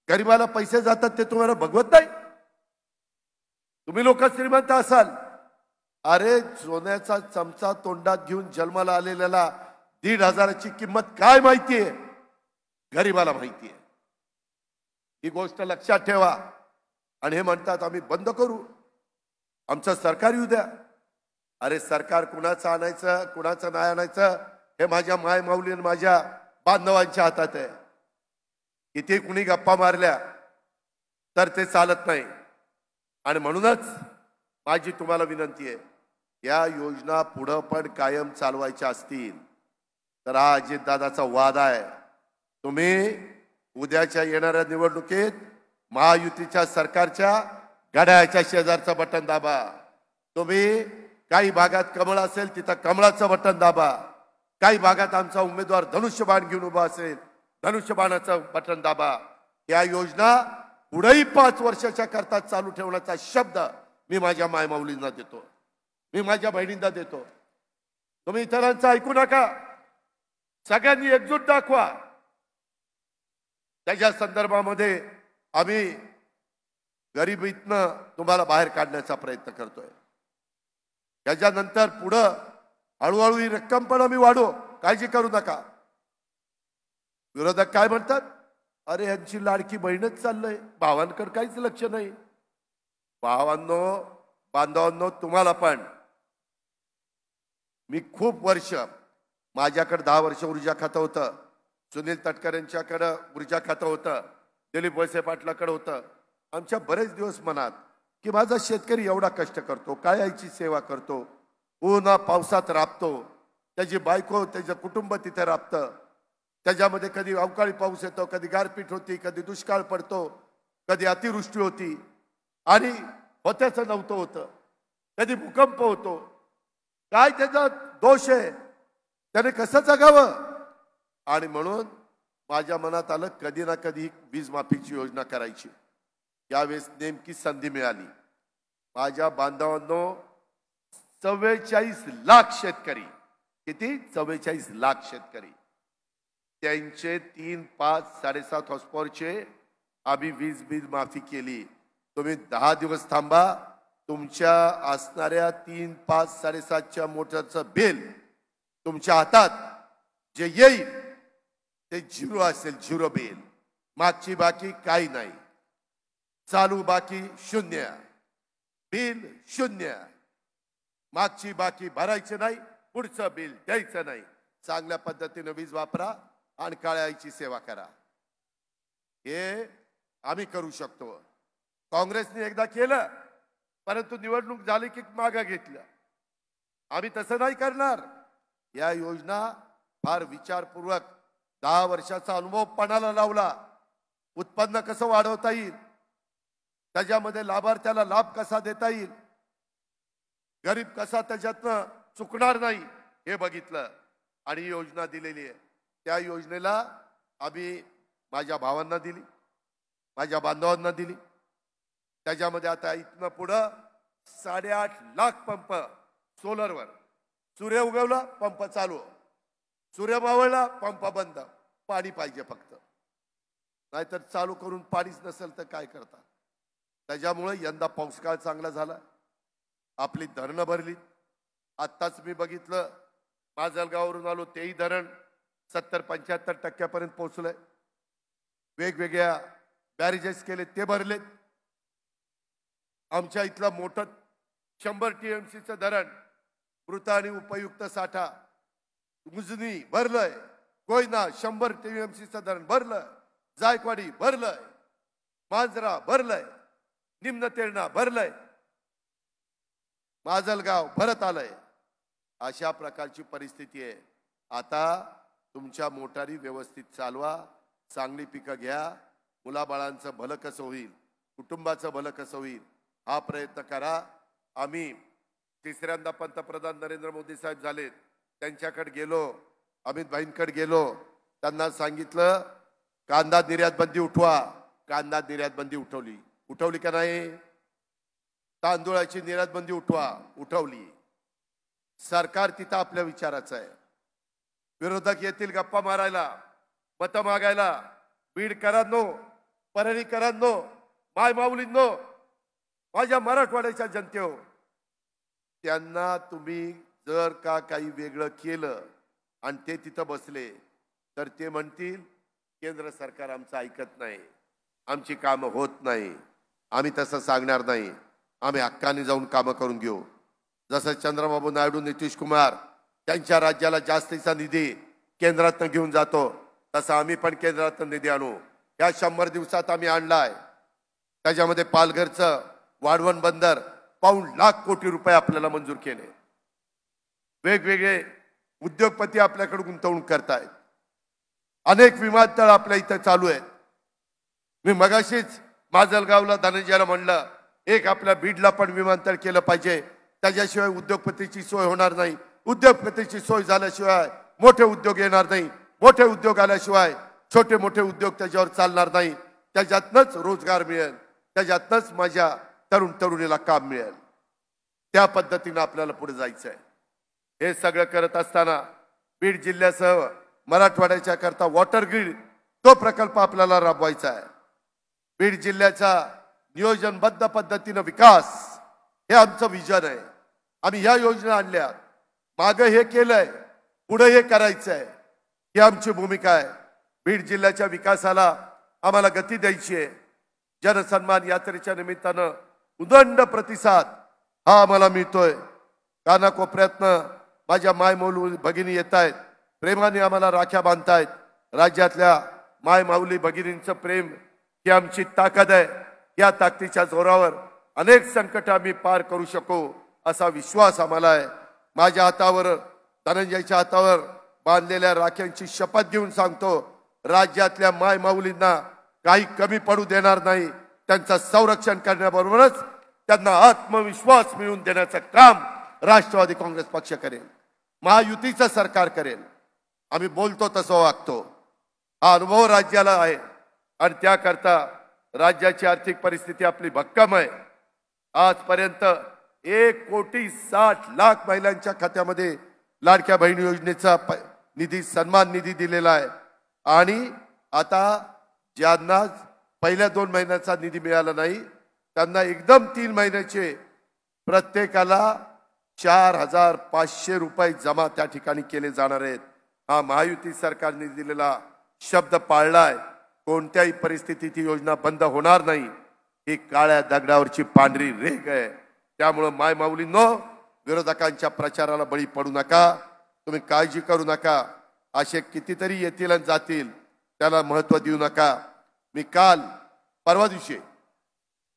गरिबाला पैसे जातात ते तुम्हाला बघवत नाही? तुम्ही लोक श्रीमंत असाल, अरे सोन्याचा चमचा तोंडात घेऊन जन्माला आलेल्याला 1,500ची किंमत काय माहितीये? गरिबाला माहितीये. ही गोष्ट लक्षात ठेवा. आणि हे म्हणतात आम्ही बंद करू, आमचं सरकार येऊ द्या. अरे सरकार कुणाचं आणायचं, कुणाचं नाही आणायचं, हे माझ्या माय माऊली आणि माझ्या बांधवांच्या हातात आहे. किती कुणी गप्पा मारल्या तर ते चालत नाही. आणि म्हणूनच माझी तुम्हाला विनंती आहे, या योजना पुढं पण कायम चालवायच्या असतील तर हा अजितदादाचा वाद आहे. तुम्ही उद्याच्या येणाऱ्या निवडणुकीत महायुतीच्या सरकारच्या घड्याळाच्या शेजारचं बटन दाबा. तुम्ही काही भागात कमळ असेल तिथं कमळाचं बटन दाबा. काही भागात आमचा उमेदवार धनुष्यबाण घेऊन उभा असेल धनुष्यबाणाचं बटन दाबा. या योजना पुढेही 5 वर्षाच्या करता चालू ठेवण्याचा शब्द मी माझ्या मायमाऊलींना देतो, मी माझ्या बहिणींना देतो. तुम्ही इतरांचं ऐकू नका. सगळ्यांनी एकजूट दाखवा. त्याच्या संदर्भामध्ये आम्ही गरिबीतनं तुम्हाला बाहेर काढण्याचा प्रयत्न करतोय. त्याच्यानंतर पुढं हळूहळू ही रक्कम पण आम्ही वाढवू, काळजी करू नका. विरोधक काय म्हणतात, अरे यांची लाडकी बहीणच चाललंय, भावांकडे काहीच लक्ष नाही. भावांनो बांधवांनो, तुम्हाला पण मी खूप वर्ष, माझ्याकडे 10 वर्ष ऊर्जा खातं होतं, सुनील तटकरे यांच्याकडे ऊर्जा खातं होतं, दिलीप वळसे पाटलाकडे होतं. आमच्या बरेच दिवस मनात की माझा शेतकरी एवढा कष्ट करतो, काळ्याची सेवा करतो, उन्हा पावसात राबतो, त्याची बायको त्याचं कुटुंब तिथे राबतं. त्याच्यामध्ये कधी अवकाळी पाऊस येतो, कधी गारपीट होती, कधी दुष्काळ पडतो, कधी अतिवृष्टी होती आणि होत्याचं नव्हतं होतं, कधी भूकंप होतो. काय त्याचा दोष आहे, त्याने कसं जगावं. आणि म्हणून माझ्या मनात आलं कधी ना कधी वीज माफीची योजना करायची. यावेळेस नेमकी संधी मिळाली. माझ्या बांधवांनो, 44 लाख शेतकरी, किती 44 लाख शेतकरी, त्यांचे 3, 5, 7.5 हॉर्सपॉवरचे आम्ही वीज माफी केली. तुम्ही 10 दिवस थांबा, तुमच्या असणाऱ्या 3, 5, 7.5च्या मोटरचं बिल तुमच्या हातात जे येईल ते 0 असेल, 0 बिल. मागची बाकी काही नाही, चालू बाकी 0, बिल 0. मागची बाकी भरायची नाही, पुढचं बिल द्यायचं नाही. चांगल्या पद्धतीने वीज वापरा आणि काळ्याची सेवा करा. हे आम्ही करू शकतो. काँग्रेसने एकदा केलं, परंतु निवडणूक झाली की मागे घेतलं. आम्ही तसं नाही करणार. या योजना फार विचारपूर्वक 10 वर्षाचा अनुभव पणाला लावला. उत्पन्न कसं वाढवता येईल, त्याच्यामध्ये लाभार्थ्याला लाभ कसा देता येईल, गरीब कसा त्याच्यातनं चुकणार नाही हे बघितलं आणि योजना दिलेली आहे. त्या योजनेला आम्ही माझ्या भावांना दिली, माझ्या बांधवांना दिली. त्याच्यामध्ये आता इथनं पुढं 8.5 लाख पंप सोलरवर. सूर्य उगवला पंप चालू, सूर्य मावळला पंप बंद. पाणी पाहिजे फक्त, नाहीतर चालू करून पाणीच नसेल तर काय करता. त्याच्यामुळे यंदा पाऊसकाळ चांगला झाला, आपली धरणं भरली. आत्ताच मी बघितलं, माजलगाववरून आलो, तेही धरण 70-75% पोहोचलंय. वेगवेगळ्या बॅरेजेस केले, ते भरलेत. आमच्या इथलं मोठं 100 TMCचं धरण, मृत आणि उपयुक्त साठा उजनी भरलंय. कोयना 100 TMCचं धरण भरलं, जायकवाडी भरलंय, मांजरा भरलंय, निम्न तेरणा भरलंय, माजलगाव भरत आलंय. अशा प्रकारची परिस्थिती आहे. आता तुमच्या मोटारी व्यवस्थित चालवा, चांगली पिकं घ्या, मुलाबाळांचं भलं कसं होईल, कुटुंबाचं भलं कसं होईल हा प्रयत्न करा. आम्ही 3ऱ्यांदा पंतप्रधान नरेंद्र मोदी साहेब झालेत, त्यांच्याकडे गेलो, अमित भाईंकडे गेलो, त्यांना सांगितलं कांदा निर्यात बंदी उठवा. कांदा निर्यात बंदी उठवली का नाही? तांदूळाची निर्यात बंदी उठवली. सरकार तिथं आपल्या विचाराचं आहे. विरोधक येतील गप्पा मारायला, मत मागायला. बीडकरांनो, परळीकरांनो, माय माऊलींनो, माझ्या मराठवाड्याच्या जनतेहो, त्यांना तुम्ही जर का काही वेगळं केलं आणि ते तिथं बसले तर ते म्हणतील केंद्र सरकार आमचं ऐकत नाही, आमची कामं होत नाही. आम्ही तसं सांगणार नाही. आम्ही हक्काने जाऊन कामं करून घेऊ. जसं चंद्रबाबू नायडू, नितीश कुमार त्यांच्या राज्याला जास्तीचा निधी केंद्रातनं घेऊन जातो, तसं आम्ही पण केंद्रातनं निधी आणू. या 100 दिवसात आम्ही आणलाय. त्याच्यामध्ये पालघरचं वाढवण बंदर 1.25 लाख कोटी रुपये आपल्याला मंजूर केले. वेगवेगळे उद्योगपती आपल्याकडे गुंतवणूक करतायत. अनेक विमानतळ आपल्या इथं चालू आहेत. मी मगाशीच माजलगावला धनंजयला म्हणलं, एक आपल्या बीडला पण विमानतळ केलं पाहिजे. त्याच्याशिवाय उद्योगपतीची सोय होणार नाही. उद्योगपतीची सोय झाल्याशिवाय मोठे उद्योग येणार नाही. मोठे उद्योग आल्याशिवाय छोटे मोठे उद्योग त्याच्यावर चालणार नाही. त्याच्यातनंच रोजगार मिळेल, त्याच्यातनंच माझ्या तरुण तरुणीला काम मिळेल. त्या पद्धतीनं आपल्याला पुढे जायचं आहे. हे सगळं करत असताना बीड जिल्ह्यासह मराठवाड्याच्या करता वॉटर ग्रीड तो प्रकल्प आपल्याला राबवायचा आहे. बीड जिल्ह्याचा नियोजनबद्ध पद्धतीनं विकास हे आमचं विजन आहे. आम्ही ह्या योजना आणल्या, मागं हे केलंय, पुढे हे करायचं आहे, ही आमची भूमिका आहे. बीड जिल्ह्याच्या विकासाला आम्हाला गती द्यायची आहे. जनसन्मान यात्रेच्या निमित्तानं उदंड प्रतिसाद हा आम्हाला मिळतोय. कानाकोपऱ्यातनं माझ्या मायमौली भगिनी येत आहेत, प्रेमाने आम्हाला राख्या बांधतायत. राज्यातल्या मायमाऊली भगिनींचं प्रेम ही आमची ताकद आहे. या ताकदीच्या जोरावर अनेक संकट आम्ही पार करू शकू असा विश्वास आम्हाला आहे. माझ्या हातावर, धनंजयच्या हातावर बांधलेल्या राख्यांची शपथ घेऊन सांगतो, राज्यातल्या मायमाऊलींना काही कमी पडू देणार नाही. त्यांचं संरक्षण करण्याबरोबरच त्यांना आत्मविश्वास मिळवून देण्याचं काम राष्ट्रवादी काँग्रेस पक्ष करेल, महायुतीचं सरकार करेल. आम्ही बोलतो तसं वागतो. हा अनुभव राज्याला आहे आणि त्याकरता राज्याची आर्थिक परिस्थिती आपली भक्कम आहे. आजपर्यंत 1,60,00,000 महिलांच्या खात्यामध्ये लाडक्या बहीण योजनेचा निधी, सन्मान निधी दिलेला आहे. आणि आता ज्यांना पहिल्या 2 महिन्याचा निधी मिळाला नाही त्यांना एकदम 3 महिन्याचे प्रत्येकाला 4,500 रुपये जमा त्या ठिकाणी केले जाणार आहेत. हा महायुती सरकारने दिलेला शब्द पाळलाय. कोणत्याही परिस्थितीत ही योजना बंद होणार नाही. ही काळ्या दगडावरची पांढरी रेघ आहे. त्यामुळं मायमाऊलींनो, विरोधकांच्या प्रचाराला बळी पडू नका. तुम्ही काळजी करू नका. असे कितीतरी येतील आणि जातील, त्याला महत्व देऊ नका. मी काल परवा दिवशी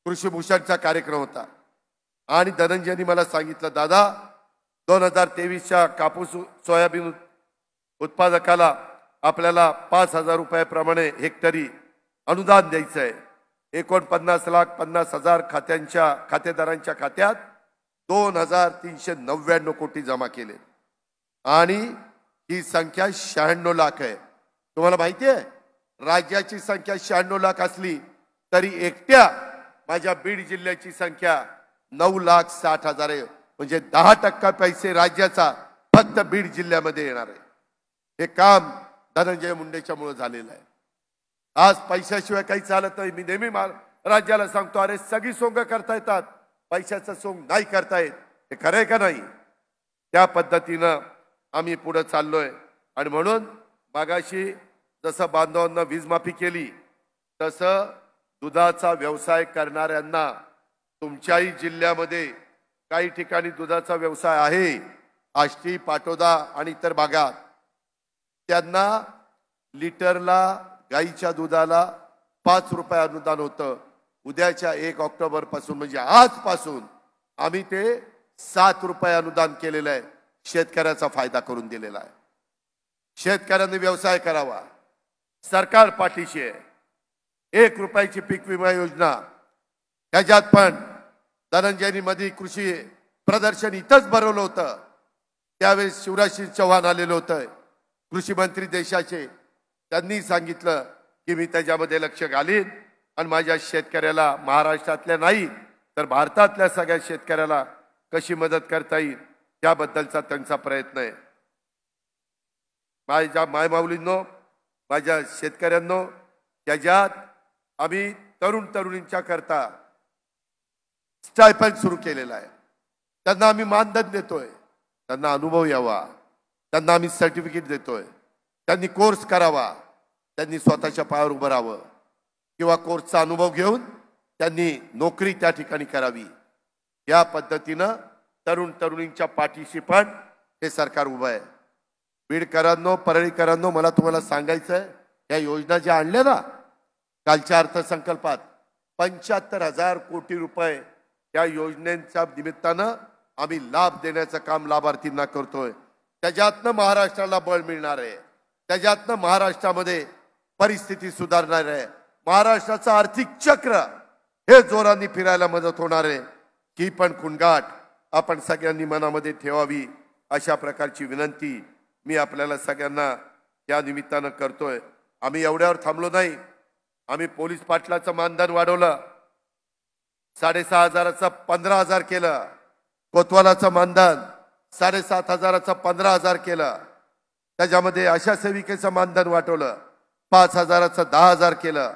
कृषीभूषणचा कार्यक्रम होता आणि धनंजयनी मला सांगितलं, दादा 2023च्या कापूस सोयाबीन उत्पादकाला आपल्याला 5,000 रुपयाप्रमाणे हेक्टरी अनुदान द्यायचं आहे. 49,50,000 खातेदारांच्या खात्यात 2,399 कोटी जमा केले आणि ही संख्या 96 लाख आहे. तुम्हाला माहिती आहे, राज्याची संख्या 96 लाख असली तरी एकट्या माझ्या बीड जिल्ह्याची संख्या 9,60,000 आहे. म्हणजे 10% पैसे राज्याचा फक्त बीड जिल्ह्यामध्ये येणार आहे. हे काम धनंजय मुंडेच्या मुळे झालेलं आहे. आज पैशाशिवाय काही चालत नाही. मी नेहमी राज्याला सांगतो, अरे सगळी सोंग करता येतात, पैशाचं सोंग नाही करता येत. हे खरंय का नाही? त्या पद्धतीनं आम्ही पुढे चाललोय. आणि म्हणून मागाशी जसं बांधवांना वीज माफी केली, तसं दुधाचा व्यवसाय करणाऱ्यांना तुमच्याही जिल्ह्यामध्ये काही ठिकाणी दुधाचा व्यवसाय आहे, आष्टी, पाटोदा आणि इतर भागात, त्यांना लिटरला गाईच्या दुधाला 5 रुपये अनुदान होतं. उद्याच्या 1 ऑक्टोबर पासून म्हणजे आजपासून आम्ही ते 7 रुपये अनुदान केलेलं आहे. शेतकऱ्याचा फायदा करून दिलेला आहे. शेतकऱ्यांनी व्यवसाय करावा, सरकार पाठीशी आहे. 1 रुपयाची पीक विमा योजना, त्याच्यात पण धनंजयनी मध्ये कृषी प्रदर्शन इथंच भरवलं होतं. त्यावेळेस शिवराज सिंग चौहान आलेलं होतं, कृषी मंत्री देशाचे. त्यांनी सांगितलं की मी त्याच्यामध्ये लक्ष घालीन आणि माझ्या शेतकऱ्याला, महाराष्ट्रातल्या नाही तर भारतातल्या सगळ्या शेतकऱ्याला कशी मदत करता येईल त्याबद्दलचा त्यांचा प्रयत्न आहे. माझ्या मायमाऊलींनो, माझ्या शेतकऱ्यांनो, त्याच्यात आम्ही तरुण तरुणींच्या करता स्टायपंड सुरू केलेला आहे. त्यांना आम्ही मानधन देतोय, त्यांना अनुभव यावा, त्यांना आम्ही सर्टिफिकेट देतोय. त्यांनी कोर्स करावा, त्यांनी स्वतःच्या पायावर उभं राहावं किंवा कोर्सचा अनुभव घेऊन त्यांनी नोकरी त्या ठिकाणी करावी. या पद्धतीनं तरुण तरुणींच्या पाठीशी पण हे सरकार उभं आहे. बीडकरांनो, परळीकरांनो, मला तुम्हाला सांगायचं आहे, या योजना ज्या आणल्या ना कालच्या अर्थसंकल्पात, 75,000 कोटी रुपये या योजनेच्या निमित्तानं आम्ही लाभ देण्याचं काम लाभार्थींना करतोय. त्याच्यातनं महाराष्ट्राला बळ मिळणार आहे, त्याच्यातनं महाराष्ट्रामध्ये परिस्थिती सुधारणार आहे, महाराष्ट्राचं आर्थिक चक्र हे जोरांनी फिरायला मदत होणार आहे. ही पण खुणगाठ आपण सगळ्यांनी मनामध्ये ठेवावी अशा प्रकारची विनंती मी आपल्याला सगळ्यांना या निमित्तानं करतोय. आम्ही एवढ्यावर थांबलो नाही. आम्ही पोलीस पाटलाचं मानधन वाढवलं, 6,500 15,000 केलं. कोतवालाचं मानधन 7,500 15,000 केलं. त्याच्यामध्ये आशा सेविकेचं मानधन वाढवलं, 5,000 10,000 केलं.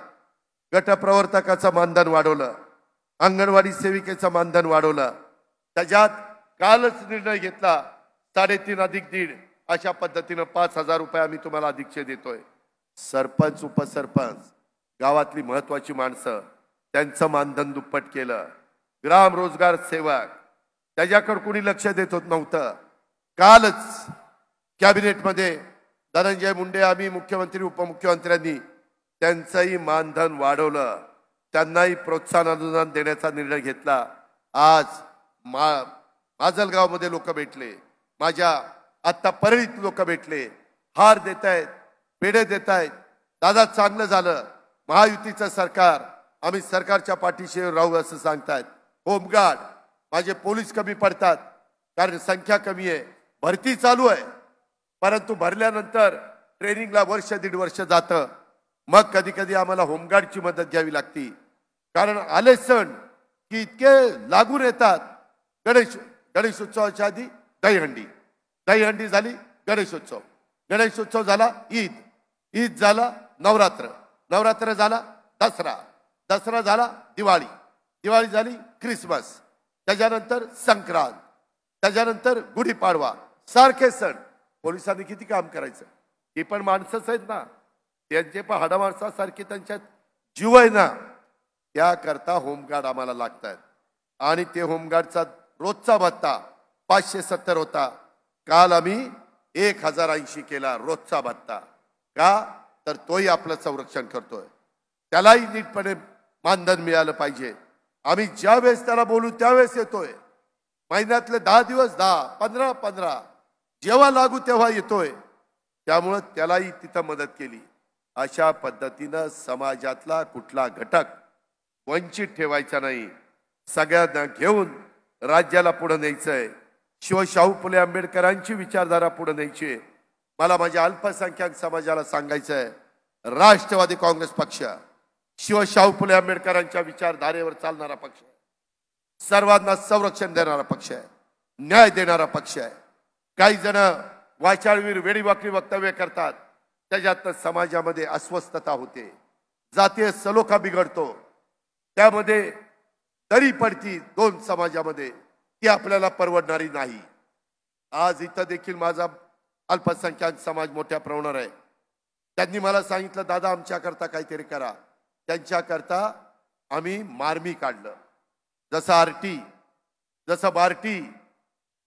गटप्रवर्तकाचं मानधन वाढवलं, अंगणवाडी सेविकेचं मानधन वाढवलं. त्याच्यात कालच निर्णय घेतला 3.5 अधिक 1.5 अशा पद्धतीनं 5,000 रुपये आम्ही तुम्हाला अधिकचे देतोय. सरपंच उपसरपंच गावातली महत्वाची माणसं त्यांचं मानधन दुप्पट केलं. ग्राम रोजगार सेवक त्याच्याकडे कोणी लक्ष देत होत नव्हतं. कालच कॅबिनेटमध्ये धनंजय मुंडे आम्ही मुख्यमंत्री उपमुख्यमंत्र्यांनी त्यांचंही मानधन वाढवलं, त्यांनाही प्रोत्साहन अनुदान देण्याचा निर्णय घेतला. आज माजलगावमध्ये लोक भेटले, माझ्या आत्ता परळीत लोक भेटले, हार देत आहेत, पेढे देत आहेत. दादा चांगलं झालं, महायुतीचं सरकार, आम्ही सरकारच्या पाठीशी राहू असं सांगतायत. होमगार्ड माझे पोलीस कमी पडतात कारण संख्या कमी आहे, भरती चालू आहे, परंतु भरल्यानंतर ट्रेनिंगला 1.5 वर्ष जातं. मग कधी कधी आम्हाला होमगार्डची मदत घ्यावी लागती, कारण आले सण की इतके लागून येतात. गणेशोत्सवाच्या आधी दहीहंडी झाली, गणेशोत्सव झाला, ईद झाला, नवरात्र झाला, दसरा झाला, दिवाळी झाली, ख्रिसमस, त्याच्यानंतर संक्रांत, त्याच्यानंतर गुढीपाडवा, सारखे सण. पोलिसांनी किती काम करायचं? ही पण माणसंच आहेत ना, त्यांचे पण हाडामाणसासारखे त्यांच्यात जीव आहे ना. त्याकरता होमगार्ड आम्हाला लागतात आणि ते होमगार्डचा रोजचा भत्ता 570 होता. काल आम्ही 1,080 केला रोजचा भत्ता. का तर तोही आपलं संरक्षण करतोय, त्यालाही नीटपणे मानधन मिळालं पाहिजे. आम्ही ज्या वेळेस त्याला बोलू त्यावेळेस येतोय. महिन्यातले 10 दिवस 10, 15 जेव्हा लागू तेव्हा येतोय. त्यामुळं त्यालाही तिथं मदत केली. अशा पद्धतीनं समाजातला कुठला घटक वंचित ठेवायचा नाही, सगळ्यांना घेऊन राज्याला पुढे न्यायचंय. शाहू फुले आंबेडकरांची विचारधारा पुढे न्यायची. मला माझ्या अल्पसंख्याक समाजाला सांगायचंय, राष्ट्रवादी काँग्रेस पक्ष शाहू फुले आंबेडकरांच्या विचारधारेवर चालणारा पक्ष आहे, सर्वांना संरक्षण देणारा पक्ष आहे, न्याय देणारा पक्ष आहे. काही जण वाचाळवीर वेडीवाकडी वक्तव्य करतात, त्याच्यात समाजामध्ये अस्वस्थता होते, जातीय सलोखा बिघडतो, त्यामध्ये दरी पडती 2 समाजामध्ये, ती आपल्याला परवडणारी नाही. आज इथं देखील माझा अल्पसंख्याक समाज मोठ्या प्रमाणावर आहे. त्यांनी मला सांगितलं, दादा आमच्याकरता काहीतरी करा. त्यांच्याकरता आम्ही मार्मी काढलं, जसं आरटी, जसं बार्टी,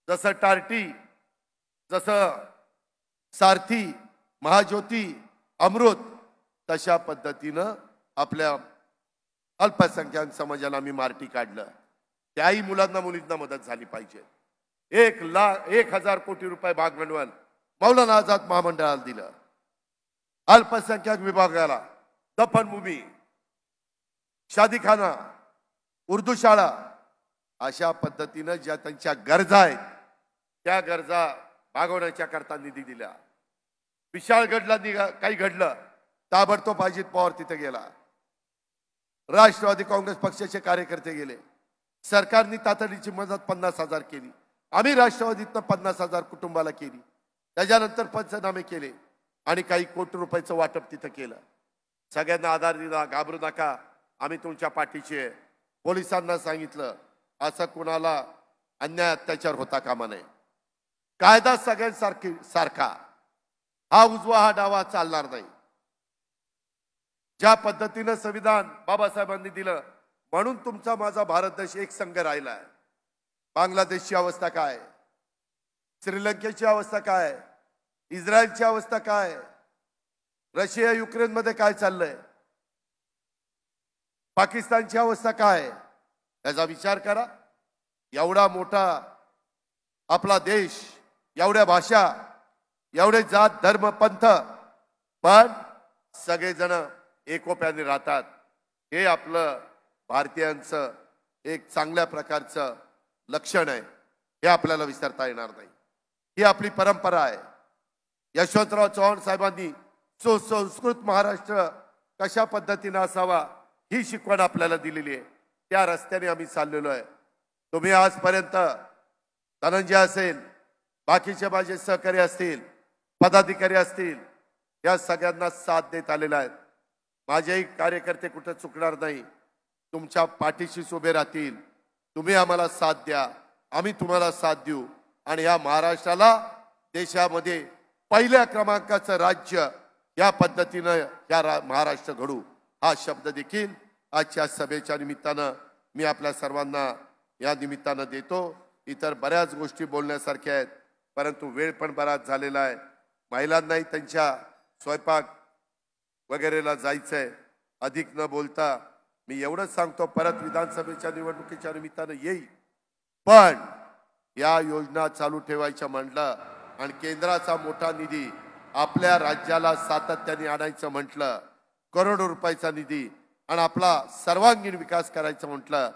जसं टार्टी, जसं सारथी, महाज्योती, अमृत, तशा पद्धतीनं आपल्या अल्पसंख्याक समाजाला आम्ही मार्टी काढलं. त्याही मुलांना मुलींना मदत झाली पाहिजे. 1,00,000 कोटी रुपये भागभांडवल मौलाना आझाद महामंडळाला दिलं, अल्पसंख्याक विभागाला दफनभूमी, शादीखाना, उर्दू शाळा, अशा पद्धतीनं ज्या त्यांच्या गरजा आहेत त्या गरजा भागवण्याच्या करता निधी दिला. विशाळगडला काही घडलं, ताबडतोब अजित पवार तिथे गेला, राष्ट्रवादी काँग्रेस पक्षाचे कार्यकर्ते गेले, सरकारने तातडीची मदत 50,000 केली. आम्ही राष्ट्रवादीतनं 50,000 कुटुंबाला केली. त्याच्यानंतर पंचनामे केले आणि काही कोटी रुपयाचं वाटप तिथं केलं. सगळ्यांना आधार दिला, घाबरू नका, आम्ही तुमच्या पाठीशी आहे. पोलिसांना सांगितलं, असं कुणाला अन्याय अत्याचार होता कामा नये. कायदा सारखा, हा उजवा हा डावा चालणार नाही. ज्या पद्धतीनं संविधान बाबासाहेबांनी दिलं म्हणून तुमचा माझा भारत देश एक संघ राहिला आहे. बांगलादेशची अवस्था काय, श्रीलंकेची अवस्था काय, इस्रायलची अवस्था काय, रशिया युक्रेन मध्ये काय चाललंय, पाकिस्तानची अवस्था काय, याचा विचार करा. एवढा मोठा आपला देश, एवढ्या भाषा, एवढे जात धर्म पंथ पण सगळेजण एकोप्याने राहतात. हे आपलं भारतीयांचं एक चांगल्या प्रकारचं लक्षण आहे. हे आपल्याला विसरता येणार नाही. ही आपली परंपरा आहे. यशवंतराव चव्हाण साहेबांनी सुसंस्कृत महाराष्ट्र कशा पद्धतीने असावा ही शिकवण आपल्याला दिलेली आहे. त्या रस्त्याने आम्ही चाललेलो आहे. तुम्ही आजपर्यंत धनंजय असेल, बाकीचे माझे सहकारी असतील, पदाधिकारी असतील, या सगळ्यांना साथ देत आलेला आहेत. माझेही कार्यकर्ते कुठे चुकणार नाही. तुमच्या पाठीशीच उभे राहतील. तुम्ही आम्हाला साथ द्या, आम्ही तुम्हाला साथ देऊ आणि या महाराष्ट्राला देशामध्ये पहिल्या क्रमांकाचं राज्य या पद्धतीनं या महाराष्ट्र घडू हा शब्द देखील आजच्या सभेच्या निमित्तानं मी आपल्या सर्वांना या निमित्तानं देतो. इतर बऱ्याच गोष्टी बोलण्यासारख्या आहेत परंतु वेळ पण बराच झालेला आहे. महिलांनाही त्यांच्या स्वयंपाक वगैरेला जायचंय. अधिक न बोलता मी एवढंच सांगतो, परत विधानसभेच्या निवडणुकीच्या निमित्तानं येईल. पण या योजना चालू ठेवायच्या म्हटलं आणि केंद्राचा मोठा निधी आपल्या राज्याला सातत्याने आणायचं म्हटलं, करोडो रुपयाचा निधी आणि आपला सर्वांगीण विकास करायचं म्हटलं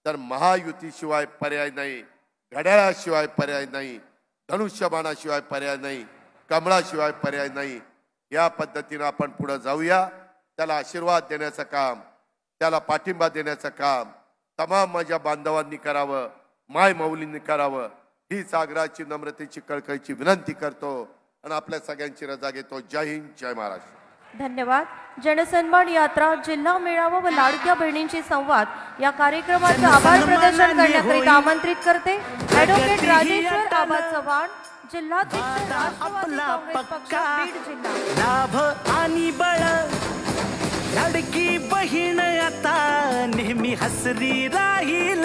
तर महायुतीशिवाय पर्याय नाही, घड्याळाशिवाय पर्याय नाही, धनुष्यबाणाशिवाय पर्याय नाही, कमळाशिवाय पर्याय नाही. या पद्धतीनं आपण पुढे जाऊया. त्याला आशीर्वाद देण्याचं काम, त्याला पाठिंबा देण्याचं काम तमाम माझ्या बांधवांनी करावं, माय माऊलींनी करावं. हीच आग्रहाची, नम्रतेची, कळकळीची विनंती करतो आणि आपल्या सगळ्यांची रजा घेतो. जय हिंद, जय महाराष्ट्र. धन्यवाद. जनसन्मान यात्रा, जिल्हा मेळावा व लाडक्या बहिणींची संवाद या कार्यक्रमाचं आभार प्रदर्शन करण्याकरिता आमंत्रित करते ॲडव्होकेट राजेश्वर आबा चव्हाण, जिल्हाध्यक्ष राष्ट्रवादी काँग्रेस पक्ष बीड जिल्हा. लाभ आणि बळ लाडकी बहीण आता नेहमी हसरी राहील.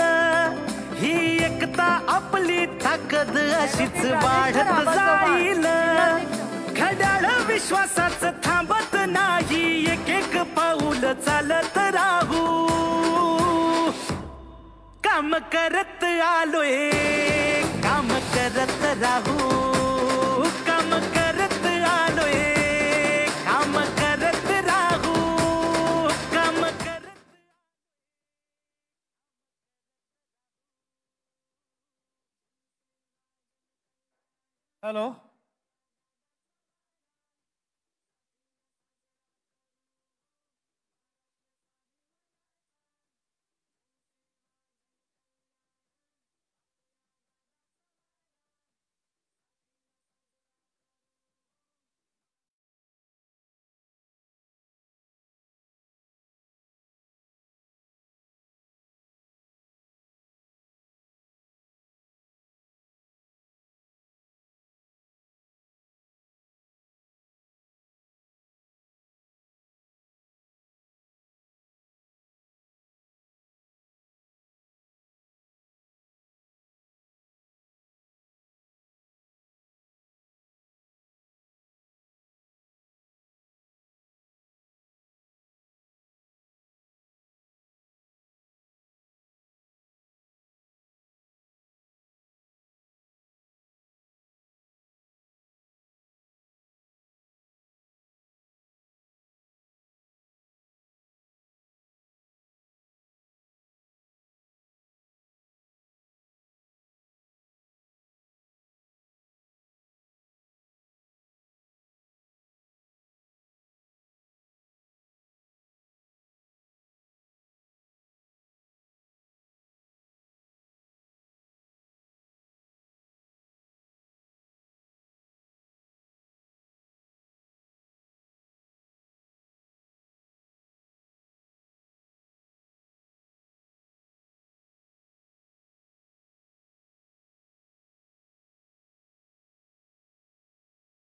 ही एकता आपली ताकद अशीच वाढत जाईल. घड्याळ विश्वासाचं थांबत नाही, एक एक पाऊल चालत राहू. काम करत आलोय, काम करत राहू. काम करत आलोय, काम करत राहू. काम करत. हॅलो.